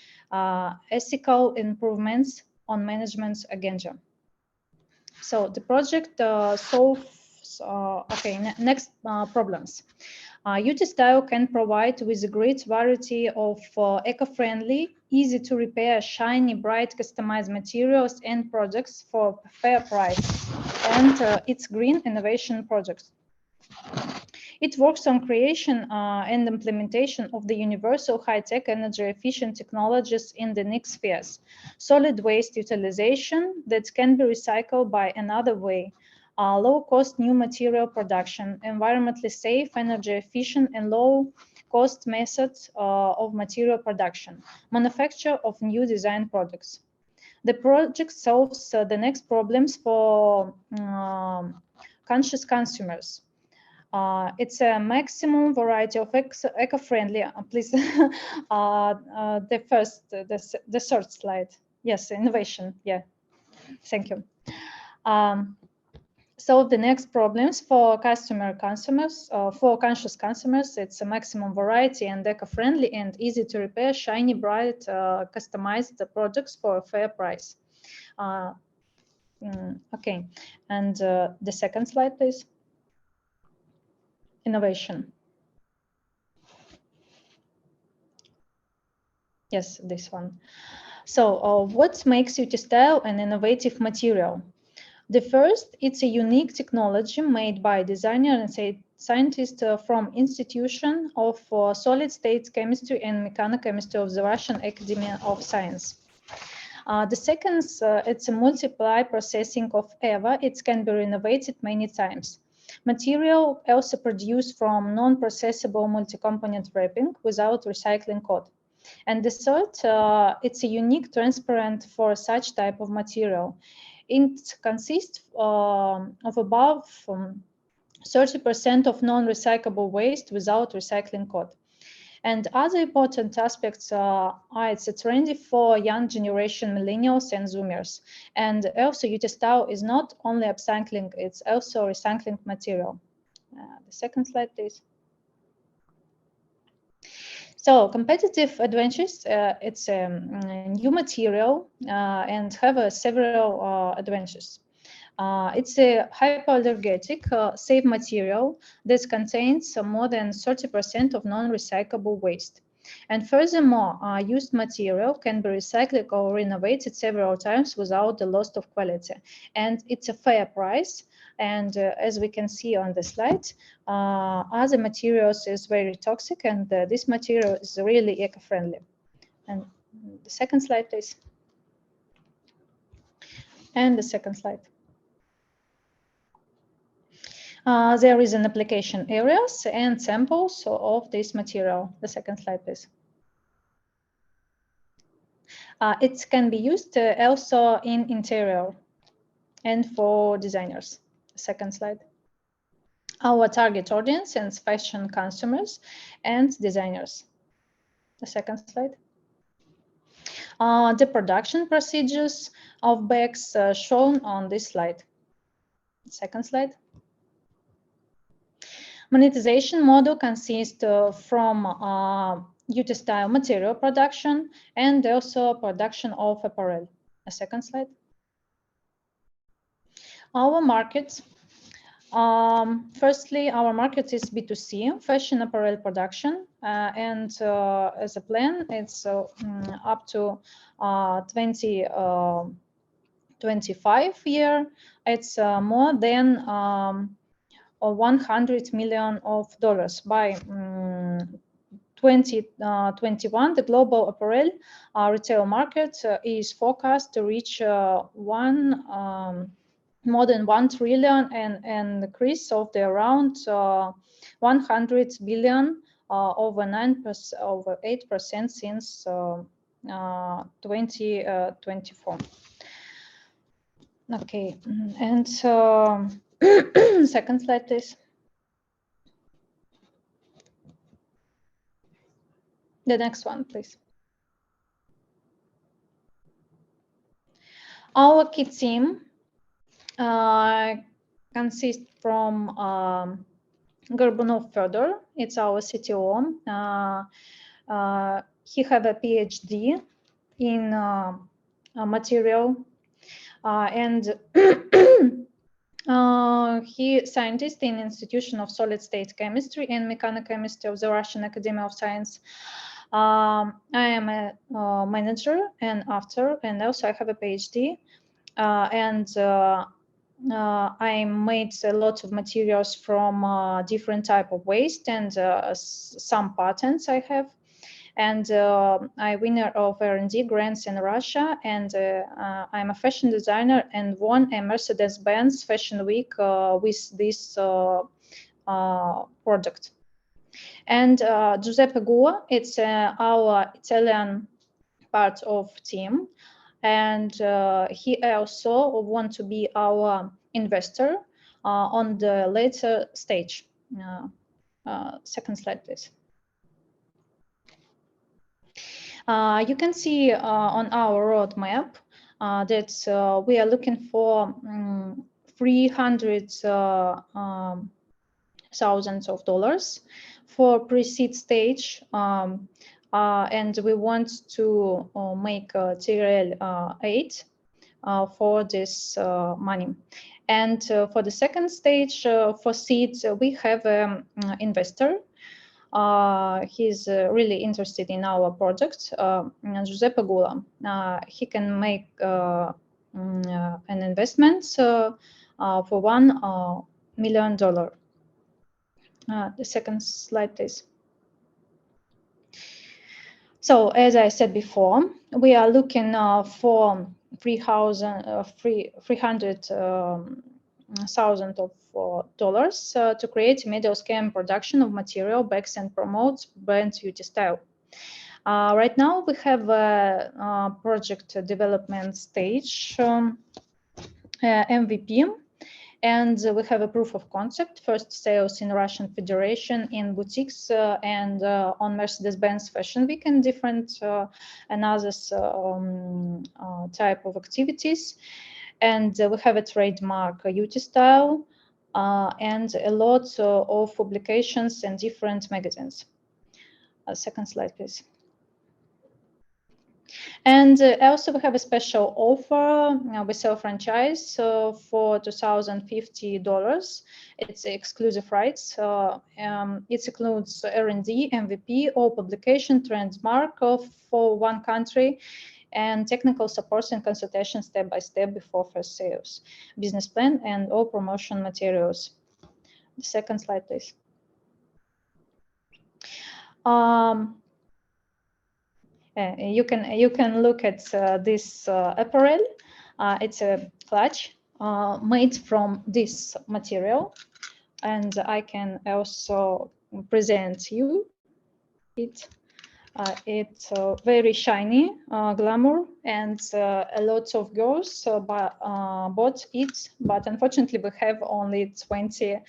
ethical improvements on management's agenda. So the project solves, next problems. UtiStyle can provide with a great variety of eco-friendly, easy to repair, shiny, bright, customized materials and products for a fair price, and its green innovation projects. It works on creation and implementation of the universal high-tech energy-efficient technologies in the next spheres. Solid waste utilization that can be recycled by another way, low-cost new material production, environmentally safe, energy-efficient, and low-cost methods of material production, manufacture of new design products. The project solves the next problems for conscious consumers. It's a maximum variety of eco-friendly. Please, the third slide. Yes, innovation. Yeah, thank you. Solve the next problems for consumers, for conscious consumers. It's a maximum variety and eco-friendly and easy to repair, shiny, bright, customized products for a fair price. Okay, and the second slide, please. Innovation. Yes, this one. So what makes UtiStyle an innovative material? The first, it's a unique technology made by designer and scientists from Institution of Solid State Chemistry and Mechanochemistry of the Russian Academy of Science. The second, it's a multiply processing of EVA. It can be renovated many times. Material also produced from non-processable multi-component wrapping without recycling code. And the third, it's a unique transparent for such type of material. It consists of above 30% of non-recyclable waste without recycling code. And other important aspects are it's a trendy for young generation millennials and zoomers. And also UtiStyle is not only upcycling, it's also recycling material. The second slide, please. So competitive advantages, it's a new material and have several advantages. It's a hypoallergenic, safe material that contains more than 30% of non-recyclable waste. And furthermore, used material can be recycled or renovated several times without the loss of quality. And it's a fair price. And as we can see on the slide, other materials is very toxic, and this material is really eco-friendly. And the second slide, please. And the second slide. There is an application areas and samples of this material. The second slide, please. It can be used also in interior and for designers. The second slide. Our target audience and fashion consumers and designers. The second slide. The production procedures of bags shown on this slide. Second slide. Monetization model consists from UtiStyle material production and also production of apparel. A second slide. Our market. Firstly, our market is B2C, fashion apparel production, and as a plan, it's up to 2025 year. It's more than $100 million by 2021. The global apparel retail market is forecast to reach more tn $1 trillion and an increase of the around 100 billion over 8% since 2024. Okay, and second slide, please. The next one, please. Our key team consists from Gorbunov Fedor. It's our CTO. He have a PhD in material and he scientist in Institution of Solid State Chemistry and Mechanochemistry of the Russian Academy of Science. I am a manager and author, and also I have a PhD. I made a lot of materials from different type of waste, and some patents I have. And I'm winner of R&D grants in Russia, and I'm a fashion designer and won a Mercedes-Benz Fashion Week with this product. And Giuseppe Gua, it's our Italian part of team, and he also want to be our investor on the later stage. Second slide, please. You can see on our roadmap that we are looking for $300,000 for pre-seed stage, and we want to make TRL 8 for this money. And for the second stage for seeds, we have an investor. He's really interested in our product, Giuseppe Gula. He can make an investment for $1 million. The second slide, please. So, as I said before, we are looking for $300,000 thousands of dollars to create a medium scale production of material, bags, and promotes brand UtiStyle. Right now, we have a project development stage, MVP, and we have a proof of concept, first sales in Russian Federation in boutiques and on Mercedes-Benz Fashion Week and different and others type of activities. And we have a trademark, UtiStyle, and a lot of publications and different magazines. Second slide, please. And also we have a special offer. We sell franchise for $2,050. It's exclusive rights. It includes R&D, MVP, all publication, trademark for one country, and technical support and consultation step by step before first sales, business plan, and all promotion materials. The second slide, please. You can look at this apparel. It's a clutch made from this material, and I can also present you it. It's very shiny, glamour, and a lot of girls bought it, but unfortunately we have only 20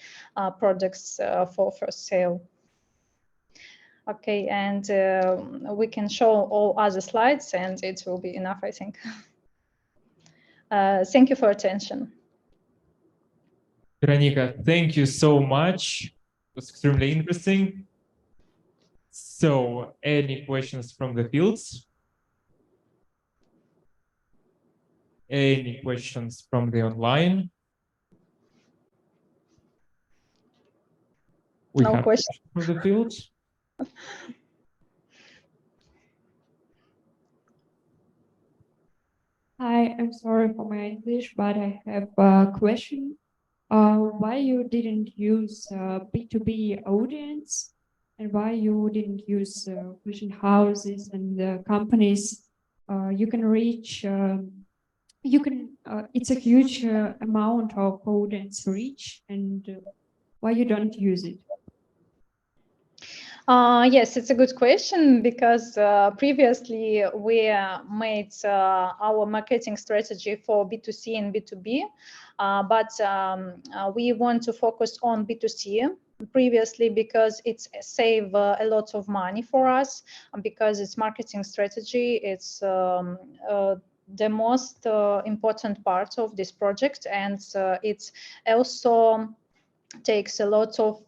products for first sale. Okay, and we can show all other slides and it will be enough, I think. Thank you for attention. Veronica, thank you so much. It was extremely interesting. So, any questions from the fields? Any questions from the online? We No have questions from the fields. Hi, I'm sorry for my English, but I have a question. Why you didn't use B2B audience, and why you didn't use fashion houses and companies? You can reach. It's a huge amount of audience reach, and why you don't use it? Yes, it's a good question because previously we made our marketing strategy for B2C and B2B, but we want to focus on B2C previously because it's save a lot of money for us, because it's marketing strategy. It's the most important part of this project, and it also takes a lot of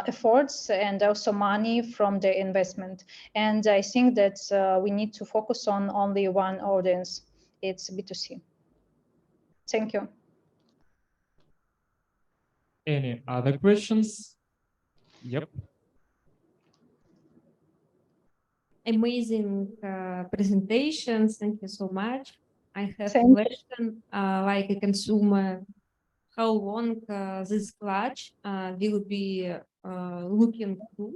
efforts and also money from the investment. And I think that we need to focus on only one audience. It's B2C. Thank you. Any other questions? Yep. Amazing presentations. Thank you so much. I have a Thank you. question, like a consumer, how long this clutch will be looking good?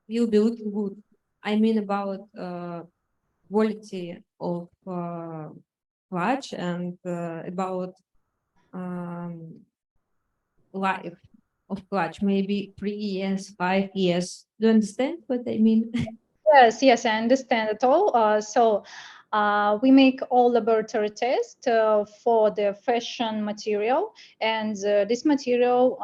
Will be looking good. I mean about quality of clutch and about life of clutch, maybe 3 years, 5 years. Do you understand what I mean? Yes, I understand it all. So we make all laboratory tests for the fashion material, and this material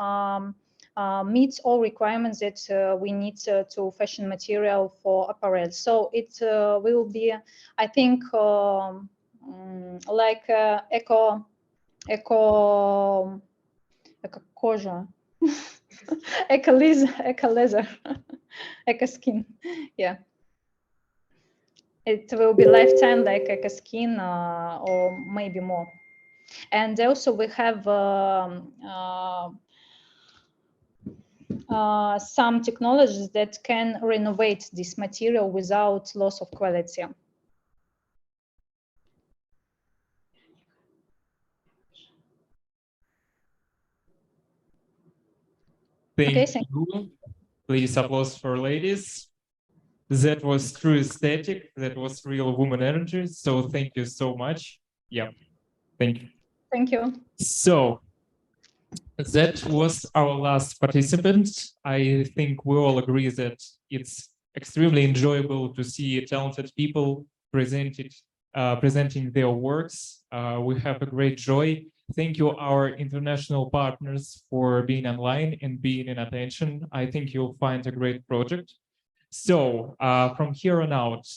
meets all requirements that we need to fashion material for apparel. So it will be, I think, like eco кожа, eco leather, eco skin. Yeah. It will be lifetime like eco skin or maybe more. And also we have some technologies that can renovate this material without loss of quality. Thank you. Please applause for ladies. That was true aesthetic. That was real woman energy. So thank you so much. Yeah, thank you. Thank you. So that was our last participant. I think we all agree that it's extremely enjoyable to see talented people presenting their works. We have a great joy. Thank you, our international partners, for being online and being in attention. I think you'll find a great project. So from here on out,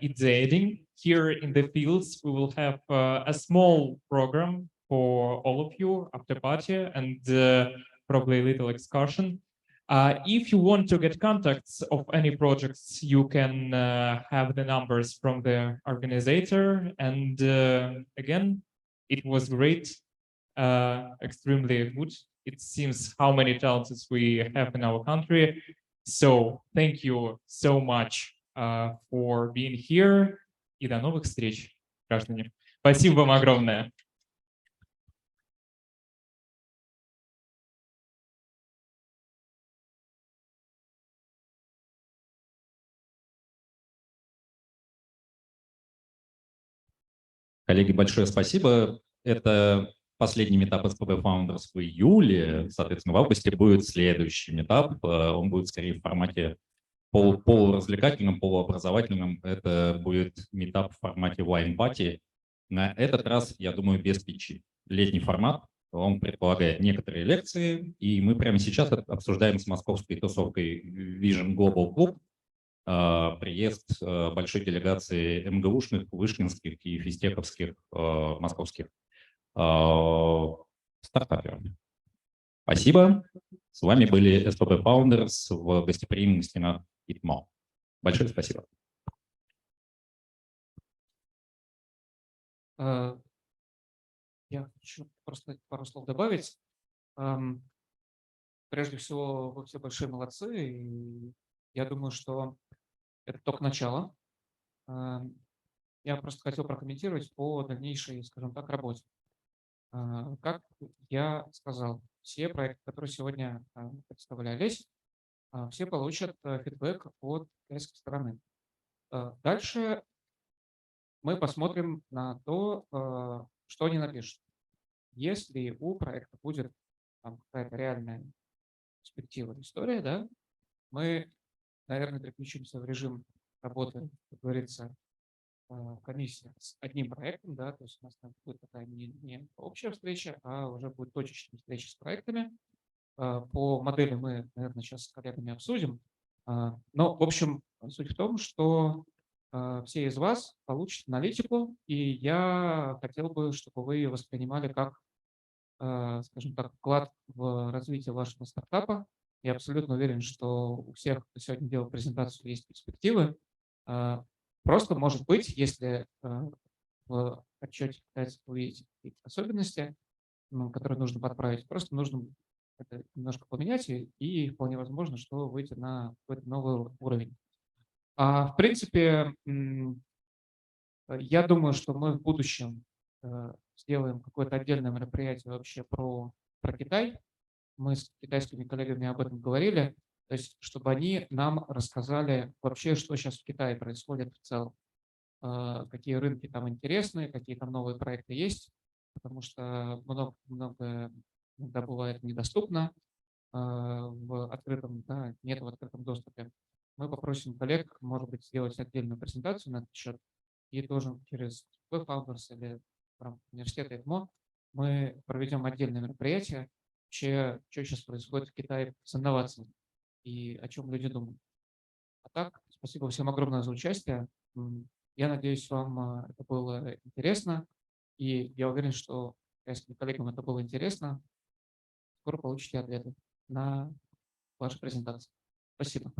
it's the editing. Here in the fields, we will have a small program for all of you after party and probably a little excursion. If you want to get contacts of any projects, you can have the numbers from the organizer. And again, it was great, extremely good. It seems how many talents we have in our country. So thank you so much for being here. И до новых встреч, граждане. Спасибо вам огромное. Коллеги, большое спасибо. Это последний митап СПБ Founders в июле. Соответственно, в августе будет следующий митап. Он будет скорее в формате полуразвлекательном, полуобразовательном. Это будет митап в формате wine party. На этот раз, я думаю, без питчи. Летний формат. Он предполагает некоторые лекции. И мы прямо сейчас обсуждаем с московской тусовкой Vision Global Club приезд большой делегации МГУшных, вышкинских и физтеховских московских стартаперов. Спасибо. С вами были СПБ Founders в гостеприимности на ИТМО. Большое спасибо. Я хочу просто пару слов добавить. Прежде всего, вы все большие молодцы. И я думаю, что это только начало. Я просто хотел прокомментировать по дальнейшей, скажем так, работе. Как я сказал, все проекты, которые сегодня представлялись, все получат фидбэк от китайской стороны. Дальше мы посмотрим на то, что они напишут. Если у проекта будет какая-то реальная перспектива, история, да, мы, наверное, переключимся в режим работы, как говорится, комиссия с одним проектом, да, то есть у нас там будет такая не общая встреча, а уже будет точечная встреча с проектами. По модели мы, наверное, сейчас с коллегами обсудим. Но, в общем, суть в том, что все из вас получат аналитику, и я хотел бы, чтобы вы ее воспринимали как, скажем так, вклад в развитие вашего стартапа. Я абсолютно уверен, что у всех, кто сегодня делал презентацию, есть перспективы. Просто, может быть, если в отчете китайцев увидите какие-то особенности, которые нужно подправить, просто нужно это немножко поменять, и вполне возможно, что выйти на какой-то новый уровень. В принципе, я думаю, что мы в будущем сделаем какое-то отдельное мероприятие вообще про Китай. Мы с китайскими коллегами об этом говорили, то есть чтобы они нам рассказали вообще, что сейчас в Китае происходит в целом, какие рынки там интересны, какие там новые проекты есть, потому что много иногда бывает недоступно в открытом, да, нет в открытом доступе. Мы попросим коллег, может быть, сделать отдельную презентацию на этот счет, и тоже через Founders или в рамках университета ИТМО мы проведем отдельное мероприятие, вообще, что сейчас происходит в Китае с инновациями и о чем люди думают. А так, спасибо всем огромное за участие. Я надеюсь, вам это было интересно, и я уверен, что китайским коллегам это было интересно. Скоро получите ответы на ваши презентации. Спасибо.